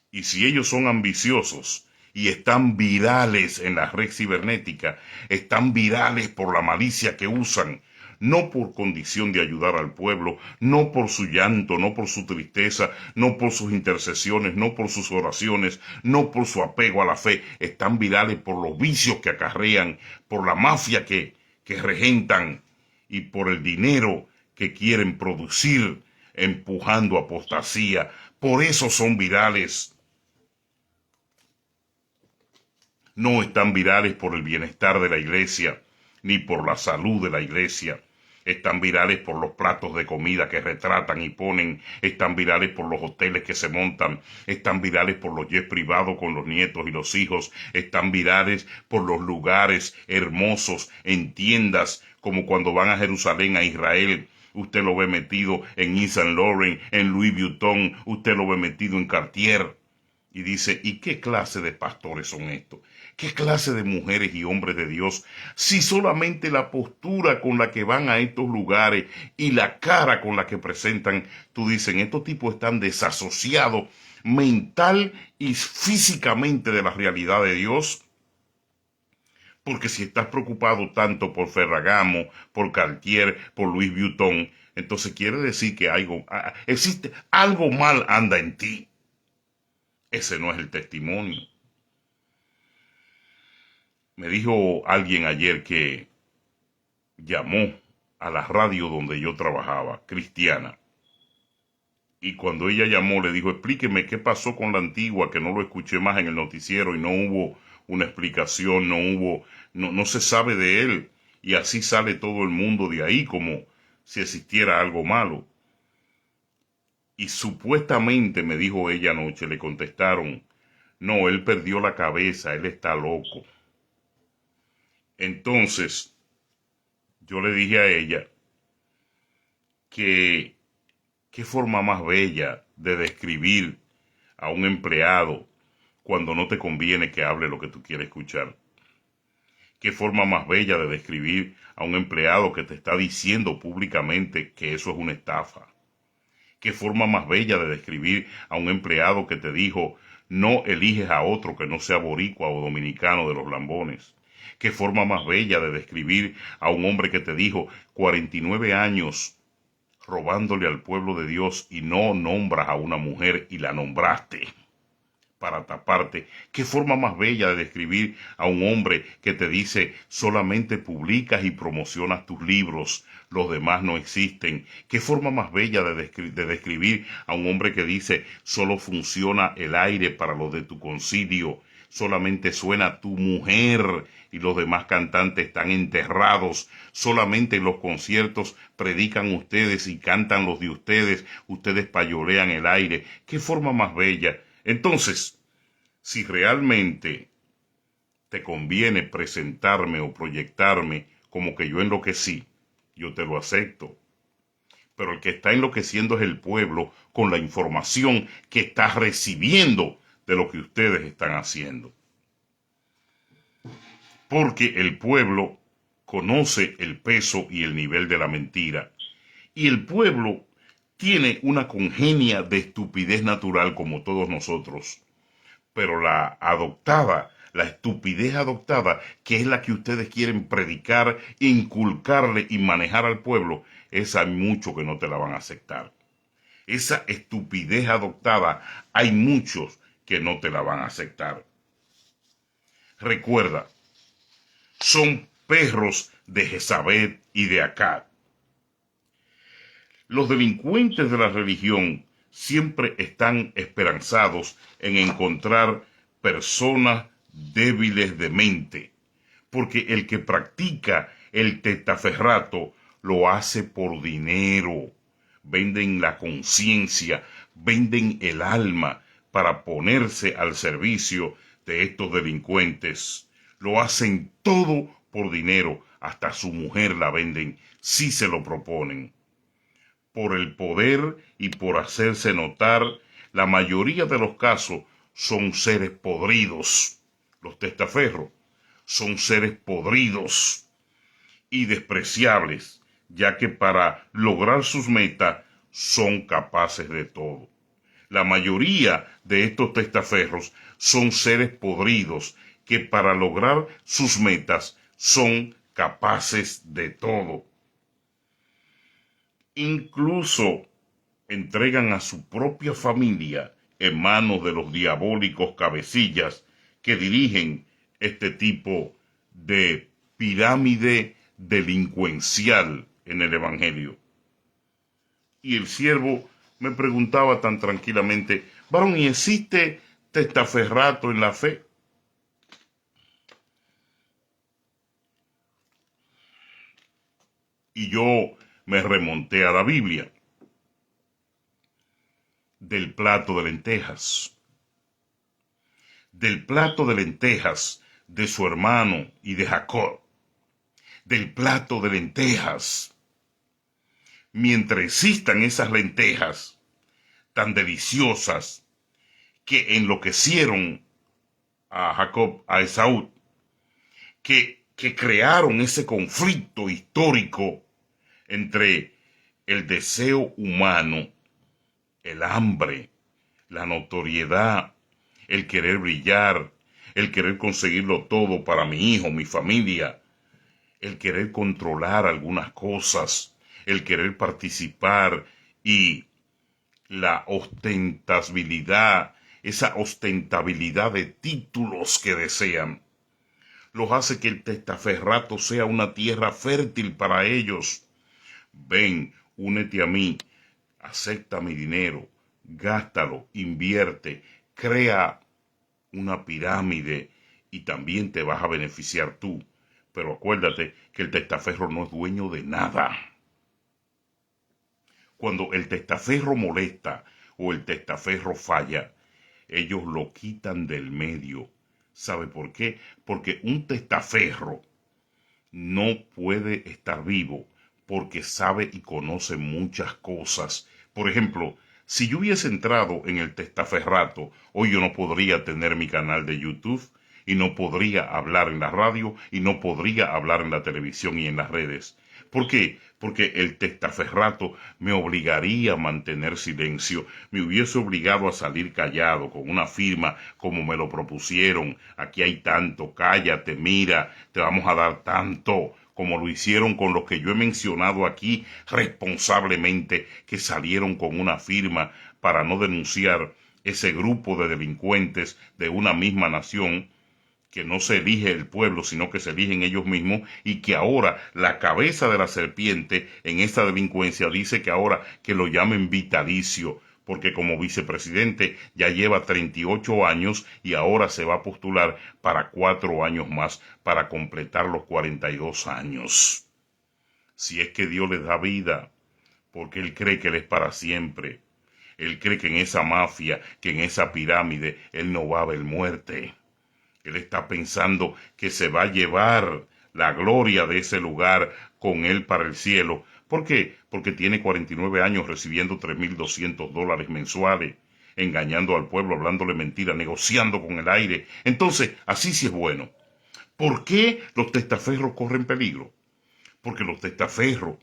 Y si ellos son ambiciosos y están virales en la red cibernética, están virales por la malicia que usan, no por condición de ayudar al pueblo, no por su llanto, no por su tristeza, no por sus intercesiones, no por sus oraciones, no por su apego a la fe, están virales por los vicios que acarrean, por la mafia que regentan y por el dinero que quieren producir, empujando apostasía. Por eso son virales. No están virales por el bienestar de la iglesia, ni por la salud de la iglesia. Están virales por los platos de comida que retratan y ponen. Están virales por los hoteles que se montan. Están virales por los jets privados con los nietos y los hijos. Están virales por los lugares hermosos en tiendas, como cuando van a Jerusalén, a Israel. Usted lo ve metido en Yves Saint Laurent, en Louis Vuitton. Usted lo ve metido en Cartier. Y dice, ¿y qué clase de pastores son estos? ¿Qué clase de mujeres y hombres de Dios? Si solamente la postura con la que van a estos lugares y la cara con la que presentan, tú dices, estos tipos están desasociados mental y físicamente de la realidad de Dios. Porque si estás preocupado tanto por Ferragamo, por Cartier, por Louis Vuitton, entonces quiere decir que existe algo mal anda en ti. Ese no es el testimonio. Me dijo alguien ayer que llamó a la radio donde yo trabajaba, cristiana. Y cuando ella llamó le dijo, explíqueme qué pasó con la antigua, que no lo escuché más en el noticiero y no hubo una explicación, no se sabe de él. Y así sale todo el mundo de ahí como si existiera algo malo. Y supuestamente, me dijo ella anoche, le contestaron, no, él perdió la cabeza, él está loco. Entonces, yo le dije a ella que qué forma más bella de describir a un empleado cuando no te conviene que hable lo que tú quieres escuchar. Qué forma más bella de describir a un empleado que te está diciendo públicamente que eso es una estafa. Qué forma más bella de describir a un empleado que te dijo, no eliges a otro que no sea boricua o dominicano de los lambones. Qué forma más bella de describir a un hombre que te dijo 49 años robándole al pueblo de Dios y no nombras a una mujer y la nombraste. para taparte. ¿Qué forma más bella de describir a un hombre que te dice solamente publicas y promocionas tus libros, los demás no existen? ¿Qué forma más bella de describir a un hombre que dice solo funciona el aire para los de tu concilio? Solamente suena tu mujer y los demás cantantes están enterrados. Solamente en los conciertos predican ustedes y cantan los de ustedes. Ustedes payolean el aire. ¿Qué forma más bella? Entonces, si realmente te conviene presentarme o proyectarme como que yo enloquecí, yo te lo acepto. Pero el que está enloqueciendo es el pueblo con la información que está recibiendo de lo que ustedes están haciendo. Porque el pueblo conoce el peso y el nivel de la mentira. Y el pueblo tiene una congenia de estupidez natural como todos nosotros. Pero la estupidez adoptada, que es la que ustedes quieren predicar, inculcarle y manejar al pueblo, esa hay mucho que no te la van a aceptar. Esa estupidez adoptada, hay muchos que no te la van a aceptar. Recuerda, son perros de Jezabel y de Acab. Los delincuentes de la religión siempre están esperanzados en encontrar personas débiles de mente, porque el que practica el testaferrato lo hace por dinero. Venden la conciencia, venden el alma para ponerse al servicio de estos delincuentes. Lo hacen todo por dinero, hasta su mujer la venden si se lo proponen. Por el poder y por hacerse notar, la mayoría de los casos son seres podridos. Los testaferros son seres podridos y despreciables, ya que para lograr sus metas son capaces de todo. La mayoría de estos testaferros son seres podridos que para lograr sus metas son capaces de todo. Incluso entregan a su propia familia en manos de los diabólicos cabecillas que dirigen este tipo de pirámide delincuencial en el Evangelio. Y el siervo me preguntaba tan tranquilamente, varón, ¿y existe testaferrato en la fe? Y yo me remonté a la Biblia, del plato de lentejas, de su hermano y de Jacob, del plato de lentejas. Mientras existan esas lentejas tan deliciosas que enloquecieron a Jacob, a Esaú, que crearon ese conflicto histórico entre el deseo humano, el hambre, la notoriedad, el querer brillar, el querer conseguirlo todo para mi hijo, mi familia, el querer controlar algunas cosas, el querer participar y la ostentabilidad, esa ostentabilidad de títulos que desean, los hace que el testaferrato sea una tierra fértil para ellos. Ven, únete a mí, acepta mi dinero, gástalo, invierte, crea una pirámide y también te vas a beneficiar tú. Pero acuérdate que el testaferro no es dueño de nada. Cuando el testaferro molesta o el testaferro falla, ellos lo quitan del medio. ¿Sabe por qué? Porque un testaferro no puede estar vivo porque sabe y conoce muchas cosas. Por ejemplo, si yo hubiese entrado en el testaferrato, hoy yo no podría tener mi canal de YouTube y no podría hablar en la radio y no podría hablar en la televisión y en las redes. ¿Por qué? Porque el testaferrato me obligaría a mantener silencio, me hubiese obligado a salir callado con una firma como me lo propusieron. Aquí hay tanto, cállate, mira, te vamos a dar tanto, como lo hicieron con los que yo he mencionado aquí responsablemente, que salieron con una firma para no denunciar ese grupo de delincuentes de una misma nación, que no se elige el pueblo, sino que se eligen ellos mismos, y que ahora la cabeza de la serpiente en esta delincuencia dice que ahora que lo llamen vitalicio, porque como vicepresidente ya lleva 38 años y ahora se va a postular para 4 años más para completar los 42 años. Si es que Dios les da vida, porque Él cree que Él es para siempre. Él cree que en esa mafia, que en esa pirámide, Él no va a ver muerte. Él está pensando que se va a llevar la gloria de ese lugar con él para el cielo. ¿Por qué? Porque tiene 49 años recibiendo $3,200 mensuales, engañando al pueblo, hablándole mentira, negociando con el aire. Entonces, así sí es bueno. ¿Por qué los testaferros corren peligro? Porque los testaferros,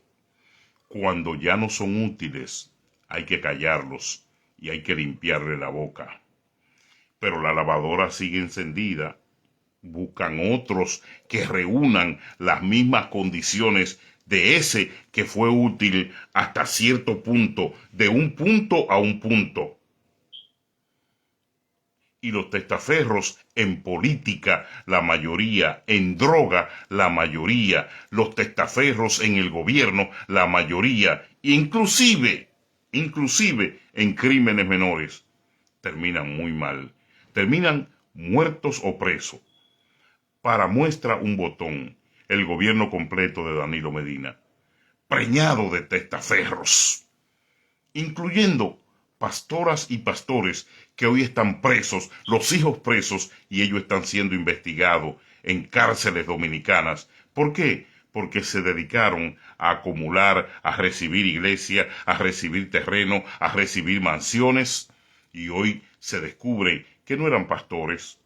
cuando ya no son útiles, hay que callarlos y hay que limpiarle la boca. Pero la lavadora sigue encendida. Buscan otros que reúnan las mismas condiciones de ese que fue útil hasta cierto punto, de un punto a un punto. Y los testaferros en política, la mayoría, en droga, la mayoría, los testaferros en el gobierno, la mayoría, inclusive en crímenes menores, terminan muy mal, terminan muertos o presos. Para muestra un botón, el gobierno completo de Danilo Medina, preñado de testaferros, incluyendo pastoras y pastores que hoy están presos, los hijos presos, y ellos están siendo investigados en cárceles dominicanas. ¿Por qué? Porque se dedicaron a acumular, a recibir iglesia, a recibir terreno, a recibir mansiones, y hoy se descubre que no eran pastores,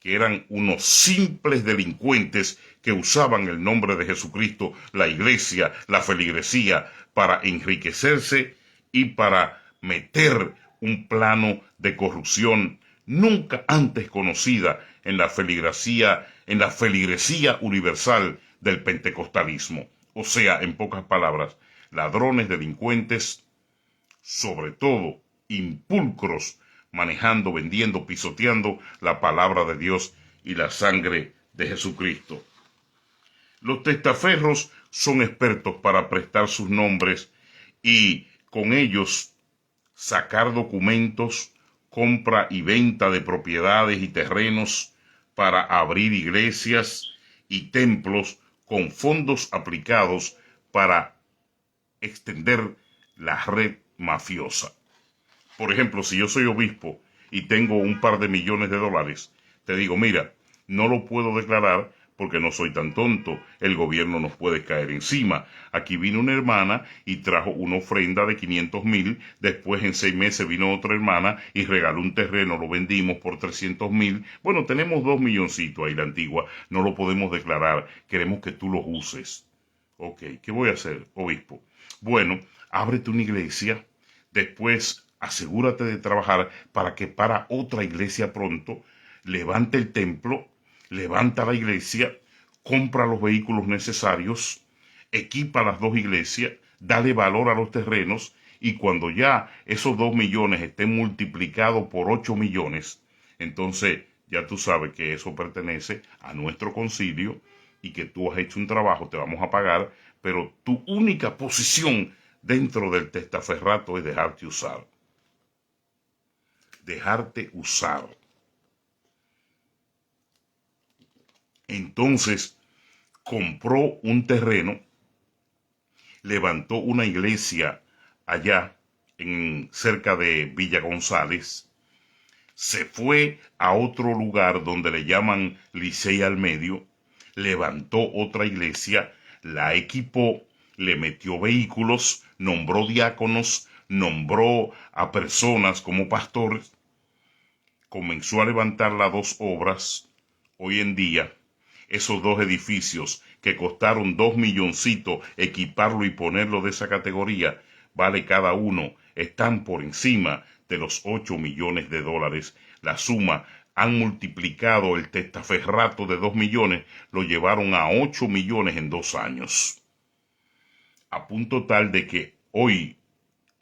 que eran unos simples delincuentes que usaban el nombre de Jesucristo, la iglesia, la feligresía, para enriquecerse y para meter un plano de corrupción nunca antes conocida en la feligresía universal del pentecostalismo. O sea, en pocas palabras, ladrones, delincuentes, sobre todo impulcros, manejando, vendiendo, pisoteando la palabra de Dios y la sangre de Jesucristo. Los testaferros son expertos para prestar sus nombres y con ellos sacar documentos, compra y venta de propiedades y terrenos para abrir iglesias y templos con fondos aplicados para extender la red mafiosa. Por ejemplo, si yo soy obispo y tengo un par de millones de dólares, te digo, mira, no lo puedo declarar porque no soy tan tonto, el gobierno nos puede caer encima. Aquí vino una hermana y trajo una ofrenda de 500,000, después en 6 meses vino otra hermana y regaló un terreno, lo vendimos por 300,000. Bueno, tenemos 2 milloncitos ahí, la antigua, no lo podemos declarar, queremos que tú lo uses. Ok, ¿qué voy a hacer, obispo? Bueno, ábrete una iglesia, después asegúrate de trabajar para que para otra iglesia pronto, levante el templo, levanta la iglesia, compra los vehículos necesarios, equipa las 2 iglesias, dale valor a los terrenos y cuando ya esos 2 millones estén multiplicados por 8 millones, entonces ya tú sabes que eso pertenece a nuestro concilio y que tú has hecho un trabajo, te vamos a pagar, pero tu única posición dentro del testaferrato es dejarte usar. Dejarte usar. Entonces compró un terreno, levantó una iglesia allá cerca de Villa González, se fue a otro lugar donde le llaman Licey al Medio, levantó otra iglesia, la equipó, le metió vehículos, nombró diáconos, nombró a personas como pastores, comenzó a levantar las 2 obras. Hoy en día, esos 2 edificios que costaron 2 milloncitos, equiparlo y ponerlo de esa categoría, vale cada uno, están por encima de los 8 millones de dólares. La suma han multiplicado el testaferrato de 2 millones, lo llevaron a 8 millones en 2 años. A punto tal de que hoy,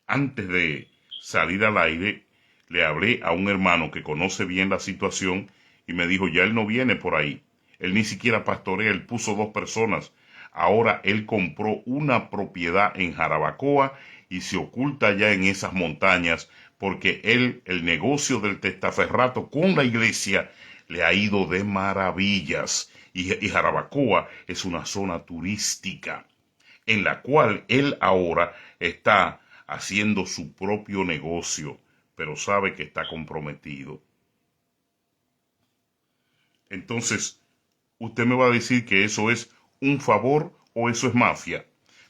antes de salir al aire, le hablé a un hermano que conoce bien la situación y me dijo, ya él no viene por ahí. Él ni siquiera pastorea, él puso 2 personas. Ahora él compró una propiedad en Jarabacoa y se oculta ya en esas montañas porque él, el negocio del testaferrato con la iglesia, le ha ido de maravillas. Y Jarabacoa es una zona turística en la cual él ahora está haciendo su propio negocio, pero sabe que está comprometido. Entonces, usted me va a decir que eso es un favor o eso es mafia.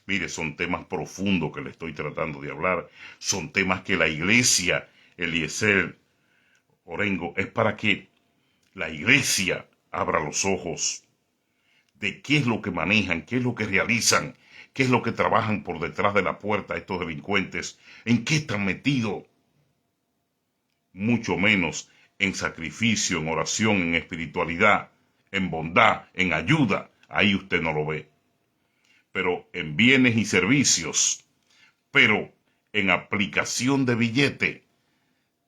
Mire, son temas profundos que le estoy tratando de hablar. Son temas que la iglesia, Eliezer Orengo, es para que la iglesia abra los ojos de qué es lo que manejan, qué es lo que realizan, qué es lo que trabajan por detrás de la puerta estos delincuentes, en qué están metidos. Mucho menos en sacrificio, en oración, en espiritualidad, en bondad, en ayuda. Ahí usted no lo ve. Pero en bienes y servicios, pero en aplicación de billete,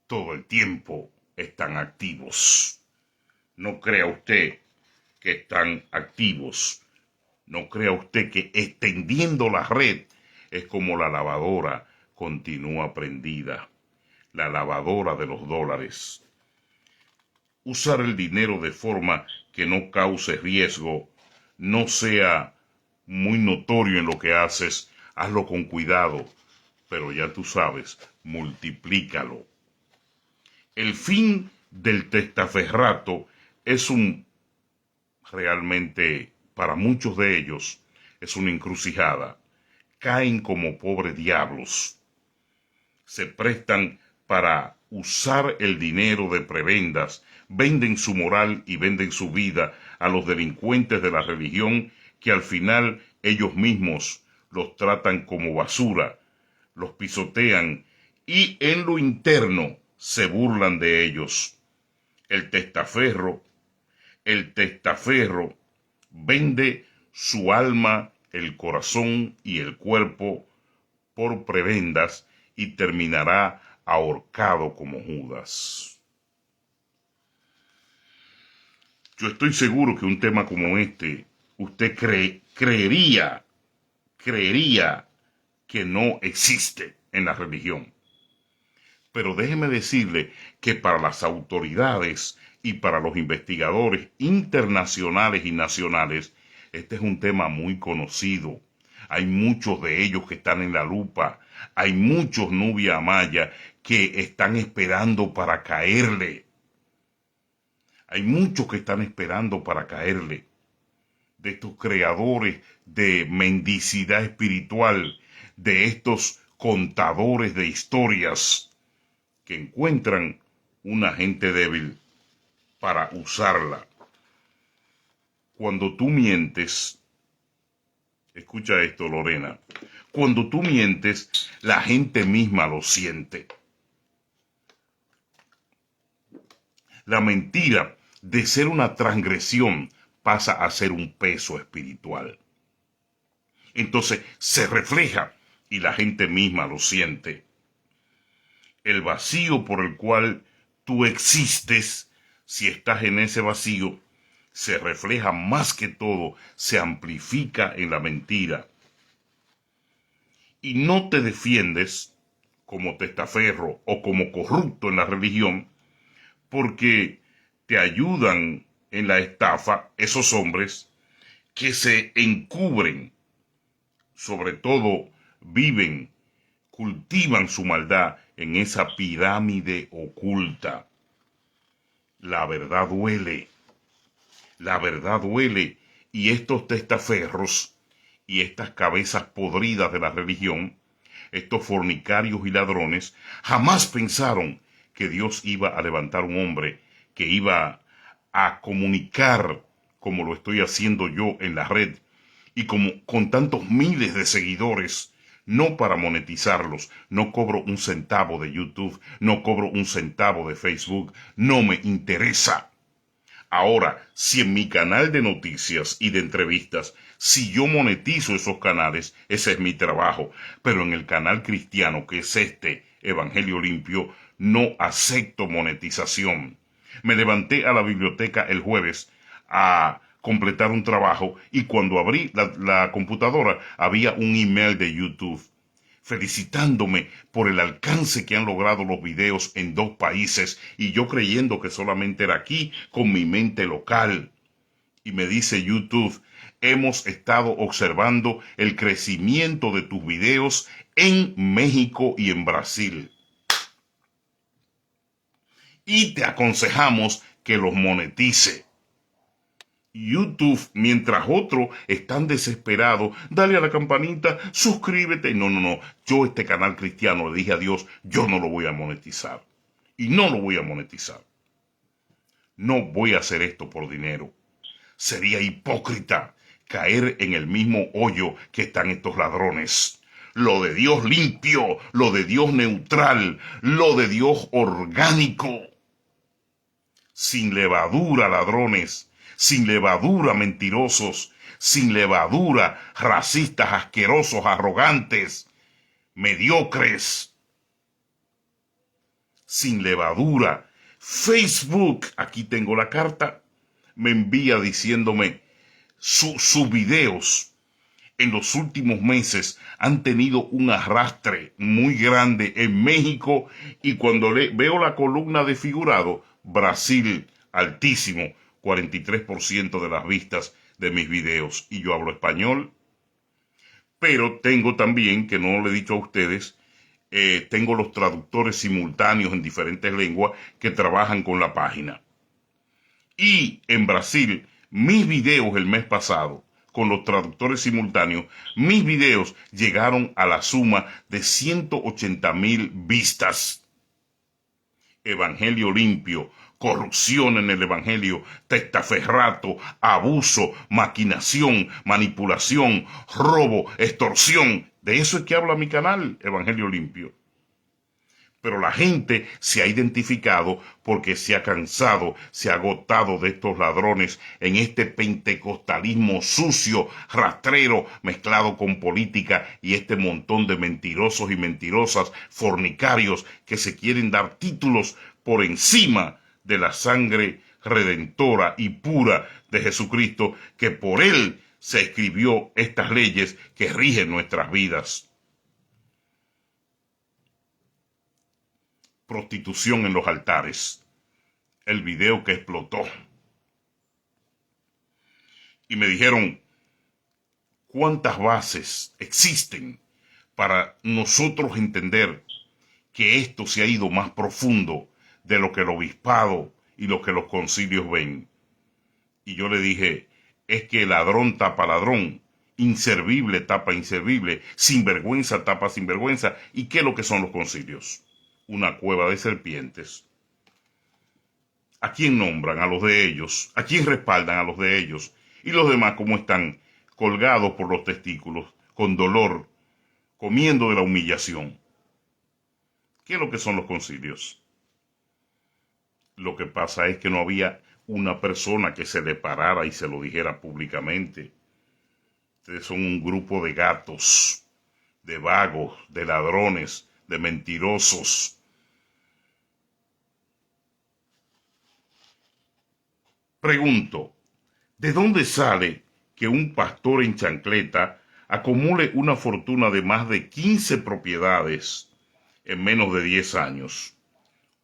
todo el tiempo están activos. No crea usted que están activos. No crea usted que extendiendo la red es como la lavadora continúa prendida. La lavadora de los dólares. Usar el dinero de forma que no cause riesgo, no sea muy notorio en lo que haces, hazlo con cuidado, pero ya tú sabes, multiplícalo. El fin del testaferrato es realmente, para muchos de ellos, es una encrucijada. Caen como pobres diablos. Se prestan para usar el dinero de prebendas, venden su moral y venden su vida a los delincuentes de la religión que al final ellos mismos los tratan como basura, los pisotean y en lo interno se burlan de ellos. El testaferro vende su alma, el corazón y el cuerpo por prebendas y terminará ahorcado como Judas. Yo estoy seguro que un tema como este, usted creería que no existe en la religión. Pero déjeme decirle que para las autoridades y para los investigadores internacionales y nacionales, este es un tema muy conocido. Hay muchos de ellos que están en la lupa. Hay muchos Nubia Amaya que están esperando para caerle. Hay muchos que están esperando para caerle. De estos creadores de mendicidad espiritual, de estos contadores de historias que encuentran una gente débil para usarla. Cuando tú mientes, escucha esto, Lorena, cuando tú mientes, la gente misma lo siente. La mentira, de ser una transgresión, pasa a ser un peso espiritual. Entonces se refleja y la gente misma lo siente. El vacío por el cual tú existes, si estás en ese vacío, se refleja más que todo, se amplifica en la mentira. Y no te defiendes como testaferro o como corrupto en la religión, porque te ayudan en la estafa esos hombres que se encubren, sobre todo viven, cultivan su maldad en esa pirámide oculta. La verdad duele. La verdad duele. Y estos testaferros y estas cabezas podridas de la religión, estos fornicarios y ladrones, jamás pensaron que Dios iba a levantar un hombre que iba a comunicar como lo estoy haciendo yo en la red y como con tantos miles de seguidores, no para monetizarlos. No cobro un centavo de YouTube, no cobro un centavo de Facebook, no me interesa. Ahora, si en mi canal de noticias y de entrevistas Si yo monetizo esos canales, ese es mi trabajo. Pero en el canal cristiano, que es este Evangelio Limpio, no acepto monetización. Me levanté a la biblioteca el jueves a completar un trabajo y cuando abrí la computadora había un email de YouTube felicitándome por el alcance que han logrado los videos en 2 países y yo creyendo que solamente era aquí con mi mente local. Y me dice YouTube, hemos estado observando el crecimiento de tus videos en México y en Brasil. Y te aconsejamos que los monetice. YouTube, mientras otros están desesperados, dale a la campanita, suscríbete. No. Yo este canal cristiano le dije a Dios, yo no lo voy a monetizar. Y no lo voy a monetizar. No voy a hacer esto por dinero. Sería hipócrita caer en el mismo hoyo que están estos ladrones. Lo de Dios limpio, lo de Dios neutral, lo de Dios orgánico. Sin levadura, ladrones. Sin levadura, mentirosos. Sin levadura, racistas, asquerosos, arrogantes, mediocres. Sin levadura. Facebook, aquí tengo la carta, me envía diciéndome sus videos en los últimos meses han tenido un arrastre muy grande en México y cuando veo la columna de figurado, Brasil, altísimo, 43% de las vistas de mis videos. Y yo hablo español, pero tengo también, que no le he dicho a ustedes, tengo los traductores simultáneos en diferentes lenguas que trabajan con la página. Y en Brasil, mis videos el mes pasado, con los traductores simultáneos, mis videos llegaron a la suma de 180,000 vistas. Evangelio limpio, corrupción en el evangelio, testaferrato, abuso, maquinación, manipulación, robo, extorsión. De eso es que habla mi canal, Evangelio Limpio. Pero la gente se ha identificado porque se ha cansado, se ha agotado de estos ladrones en este pentecostalismo sucio, rastrero, mezclado con política y este montón de mentirosos y mentirosas, fornicarios que se quieren dar títulos por encima de la sangre redentora y pura de Jesucristo, que por él se escribió estas leyes que rigen nuestras vidas. Prostitución en los altares, el video que explotó. Y me dijeron, ¿cuántas bases existen para nosotros entender que esto se ha ido más profundo de lo que el obispado y lo que los concilios ven? Y yo le dije, es que ladrón tapa ladrón, inservible tapa inservible, sinvergüenza tapa sinvergüenza. ¿Y qué es lo que son los concilios? Una cueva de serpientes. ¿A quién nombran? A los de ellos. ¿A quién respaldan? A los de ellos. Y los demás, ¿cómo están? Colgados por los testículos, con dolor, comiendo de la humillación. ¿Qué es lo que son los concilios? Lo que pasa es que no había una persona que se le parara y se lo dijera públicamente. Ustedes son un grupo de gatos, de vagos, de ladrones, de mentirosos. Pregunto, ¿de dónde sale que un pastor en chancleta acumule una fortuna de más de 15 propiedades en menos de 10 años?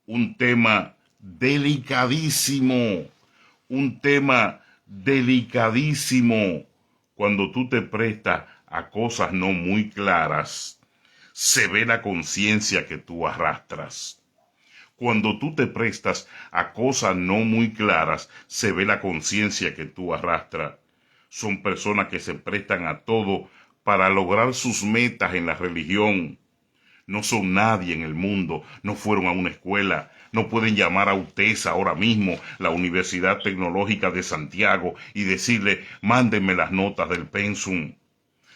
Un tema delicadísimo, Cuando tú te prestas a cosas no muy claras, se ve la conciencia que tú arrastras. Cuando tú te prestas a cosas no muy claras, se ve la conciencia que tú arrastras. Son personas que se prestan a todo para lograr sus metas en la religión. No son nadie en el mundo, no fueron a una escuela, no pueden llamar a UTESA ahora mismo, la Universidad Tecnológica de Santiago, y decirle, mándenme las notas del pensum.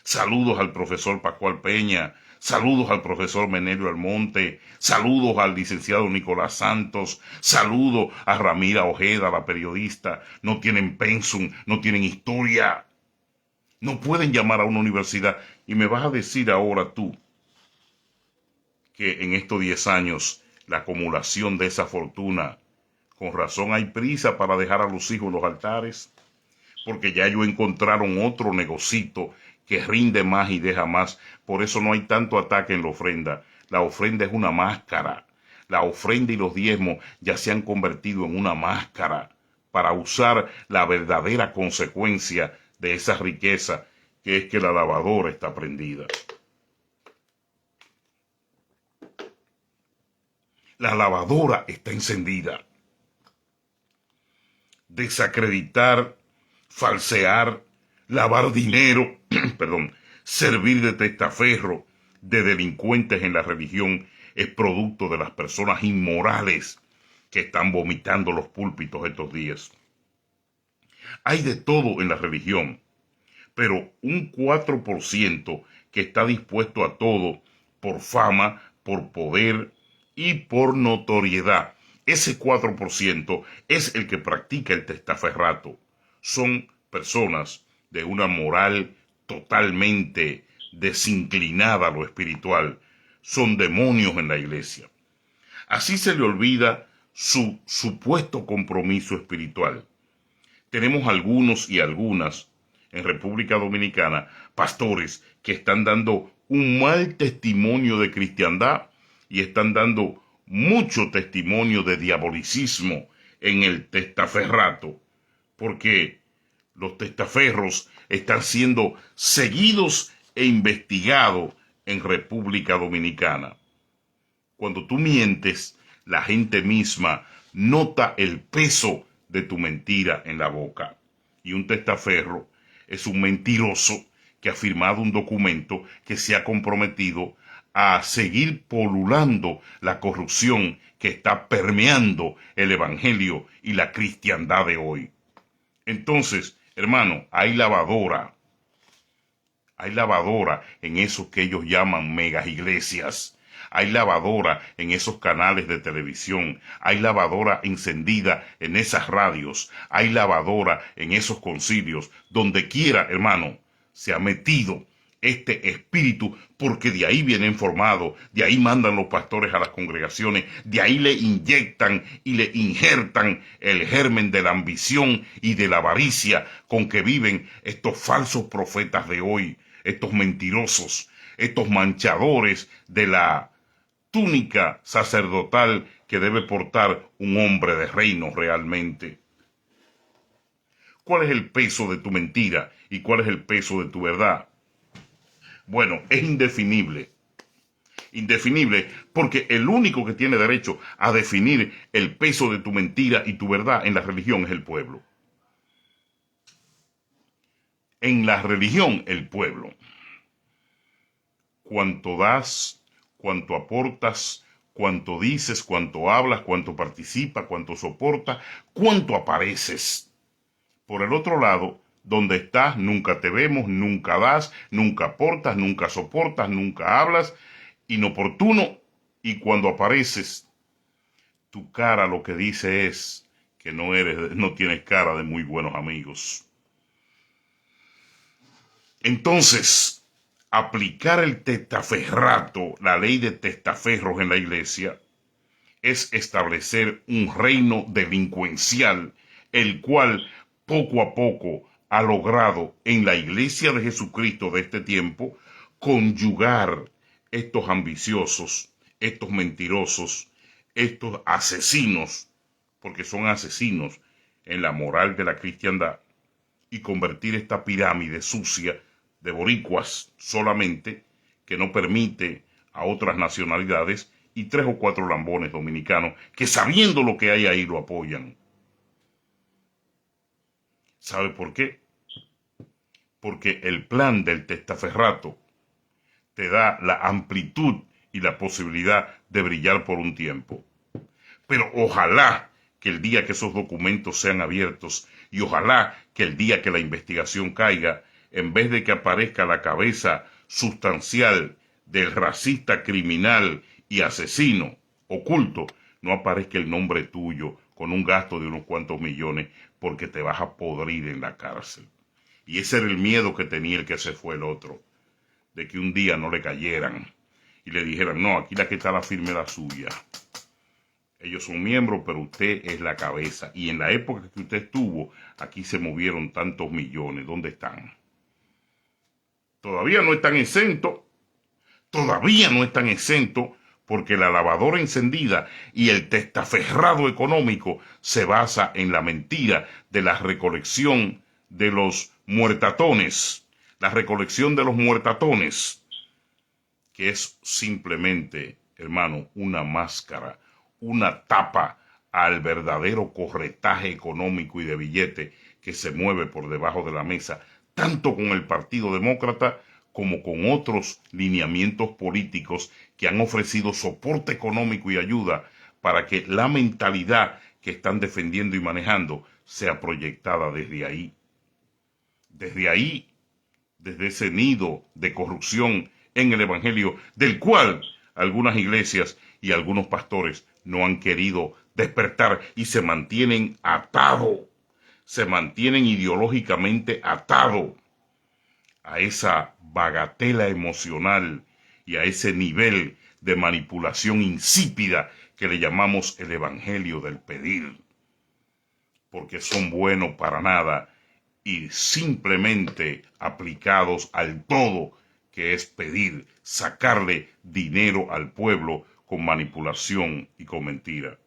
Saludos al profesor Pascual Peña, saludos al profesor Menelio Almonte, saludos al licenciado Nicolás Santos, saludos a Ramira Ojeda, la periodista. No tienen pensum, no tienen historia. No pueden llamar a una universidad. Y me vas a decir ahora tú que en estos 10 años la acumulación de esa fortuna, con razón hay prisa para dejar a los hijos los altares, porque ya ellos encontraron otro negocito que rinde más y deja más. Por eso no hay tanto ataque en la ofrenda. La ofrenda es una máscara. La ofrenda y los diezmos ya se han convertido en una máscara para usar la verdadera consecuencia de esa riqueza, que es que la lavadora está prendida. La lavadora está encendida. Desacreditar, falsear, lavar dinero, perdón, servir de testaferro, de delincuentes en la religión, es producto de las personas inmorales que están vomitando los púlpitos estos días. Hay de todo en la religión, pero un 4% que está dispuesto a todo por fama, por poder y por notoriedad. Ese 4% es el que practica el testaferrato. Son personas de una moral totalmente desinclinada a lo espiritual. Son demonios en la iglesia. Así se le olvida su supuesto compromiso espiritual. Tenemos algunos y algunas en República Dominicana, pastores que están dando un mal testimonio de cristiandad y están dando mucho testimonio de diabolicismo en el testaferrato, porque los testaferros están siendo seguidos e investigados en República Dominicana. Cuando tú mientes, la gente misma nota el peso de tu mentira en la boca. Y un testaferro es un mentiroso que ha firmado un documento que se ha comprometido a seguir polulando la corrupción que está permeando el evangelio y la cristiandad de hoy. Entonces, hermano, hay lavadora en esos que ellos llaman megas iglesias. Hay lavadora en esos canales de televisión. Hay lavadora encendida en esas radios. Hay lavadora en esos concilios. Donde quiera, hermano, se ha metido este espíritu, porque de ahí vienen formados, de ahí mandan los pastores a las congregaciones, de ahí le inyectan y le injertan el germen de la ambición y de la avaricia con que viven estos falsos profetas de hoy, estos mentirosos, estos manchadores de la túnica sacerdotal que debe portar un hombre de reino realmente. ¿Cuál es el peso de tu mentira y cuál es el peso de tu verdad? Bueno, es indefinible. Indefinible, porque el único que tiene derecho a definir el peso de tu mentira y tu verdad en la religión es el pueblo. En la religión, el pueblo. Cuanto das, cuanto aportas, cuanto dices, cuanto hablas, cuanto participas, cuanto soportas, cuanto apareces. Por el otro lado, donde estás, nunca te vemos, nunca das, nunca aportas, nunca soportas, nunca hablas, inoportuno, y cuando apareces, tu cara lo que dice es que no tienes cara de muy buenos amigos. Entonces, aplicar el testaferrato, la ley de testaferros en la iglesia, es establecer un reino delincuencial, el cual poco a poco ha logrado en la iglesia de Jesucristo de este tiempo conyugar estos ambiciosos, estos mentirosos, estos asesinos, porque son asesinos en la moral de la cristiandad, y convertir esta pirámide sucia de boricuas solamente, que no permite a otras nacionalidades, y 3 o 4 lambones dominicanos que, sabiendo lo que hay ahí, lo apoyan. ¿Sabe por qué? Porque el plan del testaferrato te da la amplitud y la posibilidad de brillar por un tiempo. Pero ojalá que el día que esos documentos sean abiertos, y ojalá que el día que la investigación caiga, en vez de que aparezca la cabeza sustancial del racista criminal y asesino oculto, no aparezca el nombre tuyo con un gasto de unos cuantos millones, porque te vas a podrir en la cárcel. Y ese era el miedo que tenía el que se fue el otro, de que un día no le cayeran y le dijeran, no, aquí la que está la firme es la suya. Ellos son miembros, pero usted es la cabeza. Y en la época que usted estuvo, aquí se movieron tantos millones. ¿Dónde están? Todavía no están exentos. Todavía no están exentos porque la lavadora encendida y el testaferrado económico se basa en la mentira de la recolección de los muertatones. La recolección de los muertatones, que es simplemente, hermano, una máscara, una tapa al verdadero corretaje económico y de billete que se mueve por debajo de la mesa, tanto con el Partido Demócrata como con otros lineamientos políticos que han ofrecido soporte económico y ayuda para que la mentalidad que están defendiendo y manejando sea proyectada desde ahí. Desde ahí, desde ese nido de corrupción en el Evangelio, del cual algunas iglesias y algunos pastores no han querido despertar y se mantienen atados, se mantienen ideológicamente atados a esa bagatela emocional y a ese nivel de manipulación insípida que le llamamos el Evangelio del pedir, porque son buenos para nada y simplemente aplicados al todo, que es pedir, sacarle dinero al pueblo con manipulación y con mentira.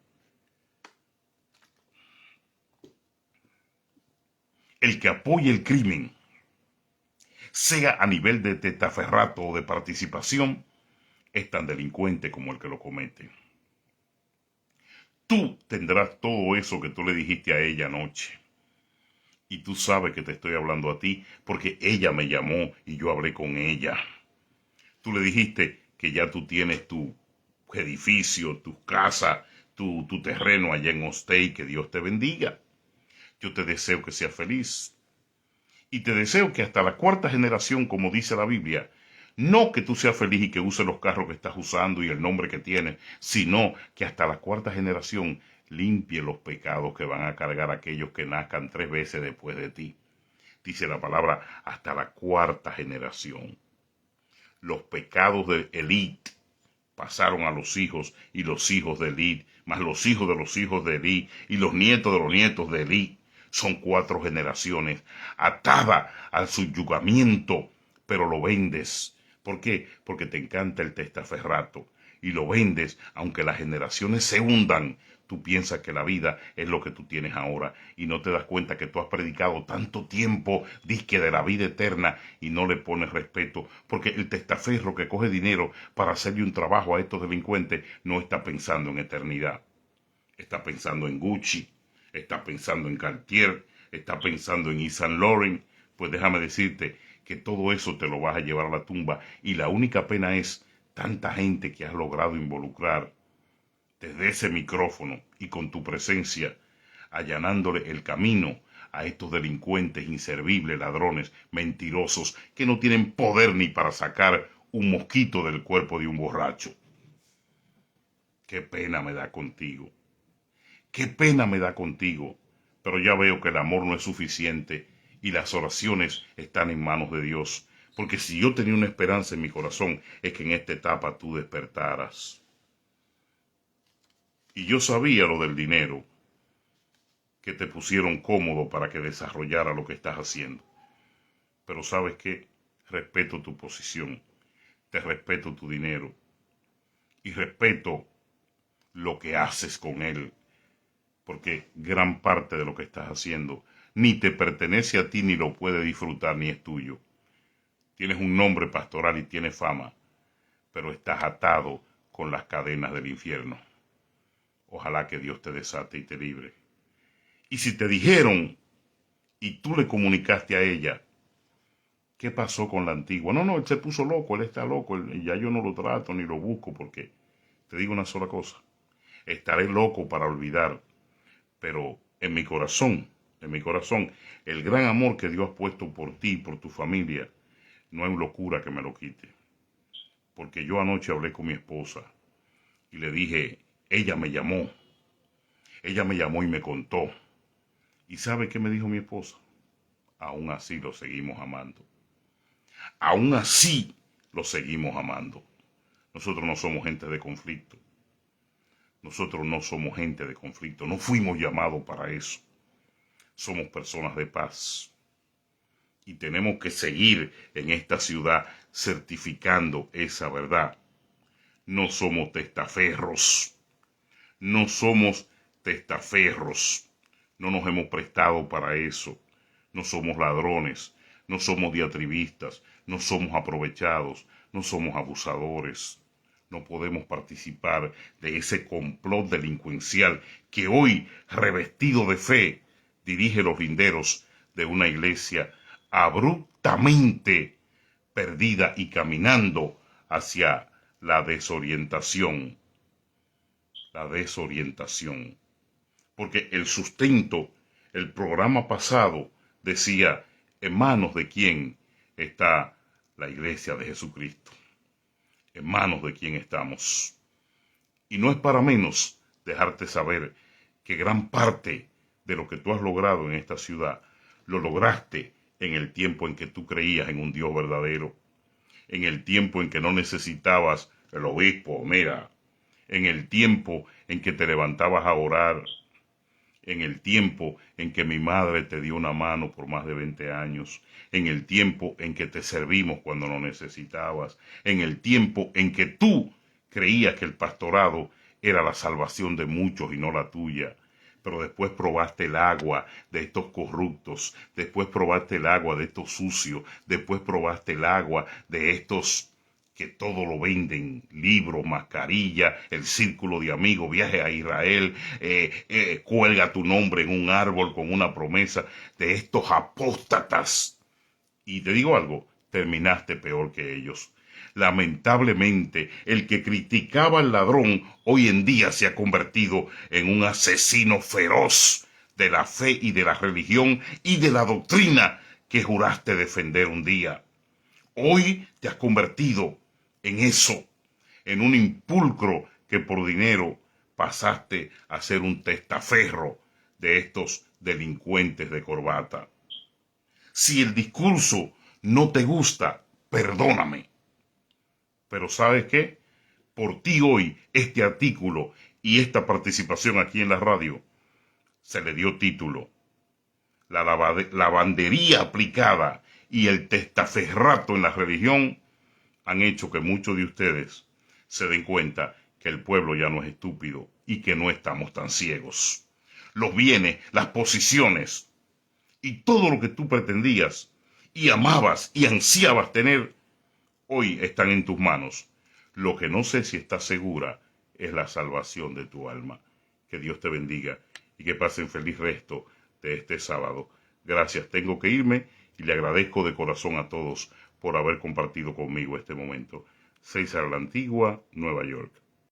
El que apoye el crimen, sea a nivel de testaferrato o de participación, es tan delincuente como el que lo comete. Tú tendrás todo eso que tú le dijiste a ella anoche. Y tú sabes que te estoy hablando a ti porque ella me llamó y yo hablé con ella. Tú le dijiste que ya tú tienes tu edificio, tu casa, tu terreno allá en Ostey, que Dios te bendiga. Yo te deseo que seas feliz. Y te deseo que hasta la cuarta generación, como dice la Biblia, no que tú seas feliz y que uses los carros que estás usando y el nombre que tienes, sino que hasta la cuarta generación limpie los pecados que van a cargar aquellos que nazcan 3 veces después de ti. Dice la palabra, hasta la cuarta generación. Los pecados de Elí pasaron a los hijos y los hijos de Elí, más los hijos de los hijos de Elí y los nietos de Elí. Son 4 generaciones atadas al subyugamiento, pero lo vendes. ¿Por qué? Porque te encanta el testaferrato y lo vendes aunque las generaciones se hundan. Tú piensas que la vida es lo que tú tienes ahora y no te das cuenta que tú has predicado tanto tiempo disque de la vida eterna y no le pones respeto, porque el testaferro que coge dinero para hacerle un trabajo a estos delincuentes no está pensando en eternidad. Está pensando en Gucci, está pensando en Cartier, está pensando en Yves Saint Laurent. Pues déjame decirte que todo eso te lo vas a llevar a la tumba y la única pena es tanta gente que has logrado involucrar desde ese micrófono y con tu presencia, allanándole el camino a estos delincuentes inservibles, ladrones, mentirosos, que no tienen poder ni para sacar un mosquito del cuerpo de un borracho. Qué pena me da contigo. Qué pena me da contigo. Pero ya veo que el amor no es suficiente y las oraciones están en manos de Dios. Porque si yo tenía una esperanza en mi corazón, es que en esta etapa tú despertaras. Y yo sabía lo del dinero, que te pusieron cómodo para que desarrollara lo que estás haciendo. Pero ¿sabes qué? Respeto tu posición, te respeto tu dinero y respeto lo que haces con él, porque gran parte de lo que estás haciendo ni te pertenece a ti, ni lo puedes disfrutar, ni es tuyo. Tienes un nombre pastoral y tienes fama, pero estás atado con las cadenas del infierno. Ojalá que Dios te desate y te libre. Y si te dijeron y tú le comunicaste a ella, ¿qué pasó con la antigua? No, él se puso loco, él está loco, ya yo no lo trato ni lo busco porque, te digo una sola cosa, estaré loco para olvidar, pero en mi corazón, el gran amor que Dios ha puesto por ti y por tu familia, no hay locura que me lo quite. Porque yo anoche hablé con mi esposa y le dije, ella me llamó y me contó. ¿Y sabe qué me dijo mi esposa? aún así lo seguimos amando. Aún así lo seguimos amando. Nosotros no somos gente de conflicto. Nosotros no somos gente de conflicto. No fuimos llamados para eso. Somos personas de paz. Y tenemos que seguir en esta ciudad certificando esa verdad. No somos testaferros. No somos testaferros. No nos hemos prestado para eso. No somos ladrones. No somos diatribistas. No somos aprovechados. No somos abusadores. No podemos participar de ese complot delincuencial que hoy, revestido de fe, dirige los linderos de una iglesia abruptamente perdida y caminando hacia la desorientación. La desorientación. Porque el sustento, el programa pasado decía, ¿en manos de quién está la iglesia de Jesucristo? ¿En manos de quién estamos? Y no es para menos dejarte saber que gran parte de lo que tú has logrado en esta ciudad, lo lograste en el tiempo en que tú creías en un Dios verdadero, en el tiempo en que no necesitabas el obispo, mira, en el tiempo en que te levantabas a orar, en el tiempo en que mi madre te dio una mano por más de 20 años, en el tiempo en que te servimos cuando lo necesitabas, en el tiempo en que tú creías que el pastorado era la salvación de muchos y no la tuya. Pero después probaste el agua de estos corruptos, después probaste el agua de estos sucios, después probaste el agua de estos que todo lo venden, libros, mascarilla, el círculo de amigos, viaje a Israel, cuelga tu nombre en un árbol con una promesa de estos apóstatas. Y te digo algo, terminaste peor que ellos. Lamentablemente, el que criticaba al ladrón hoy en día se ha convertido en un asesino feroz de la fe y de la religión y de la doctrina que juraste defender un día. Hoy te has convertido en eso, en un impulcro que por dinero pasaste a ser un testaferro de estos delincuentes de corbata. Si el discurso no te gusta, perdóname. Pero ¿sabes qué? Por ti hoy este artículo y esta participación aquí en la radio se le dio título. La lavandería aplicada y el testaferrato en la religión han hecho que muchos de ustedes se den cuenta que el pueblo ya no es estúpido y que no estamos tan ciegos. Los bienes, las posiciones y todo lo que tú pretendías y amabas y ansiabas tener, hoy están en tus manos. Lo que no sé si estás segura es la salvación de tu alma. Que Dios te bendiga y que pasen feliz resto de este sábado. Gracias, tengo que irme y le agradezco de corazón a todos por haber compartido conmigo este momento. César La Antigua, Nueva York.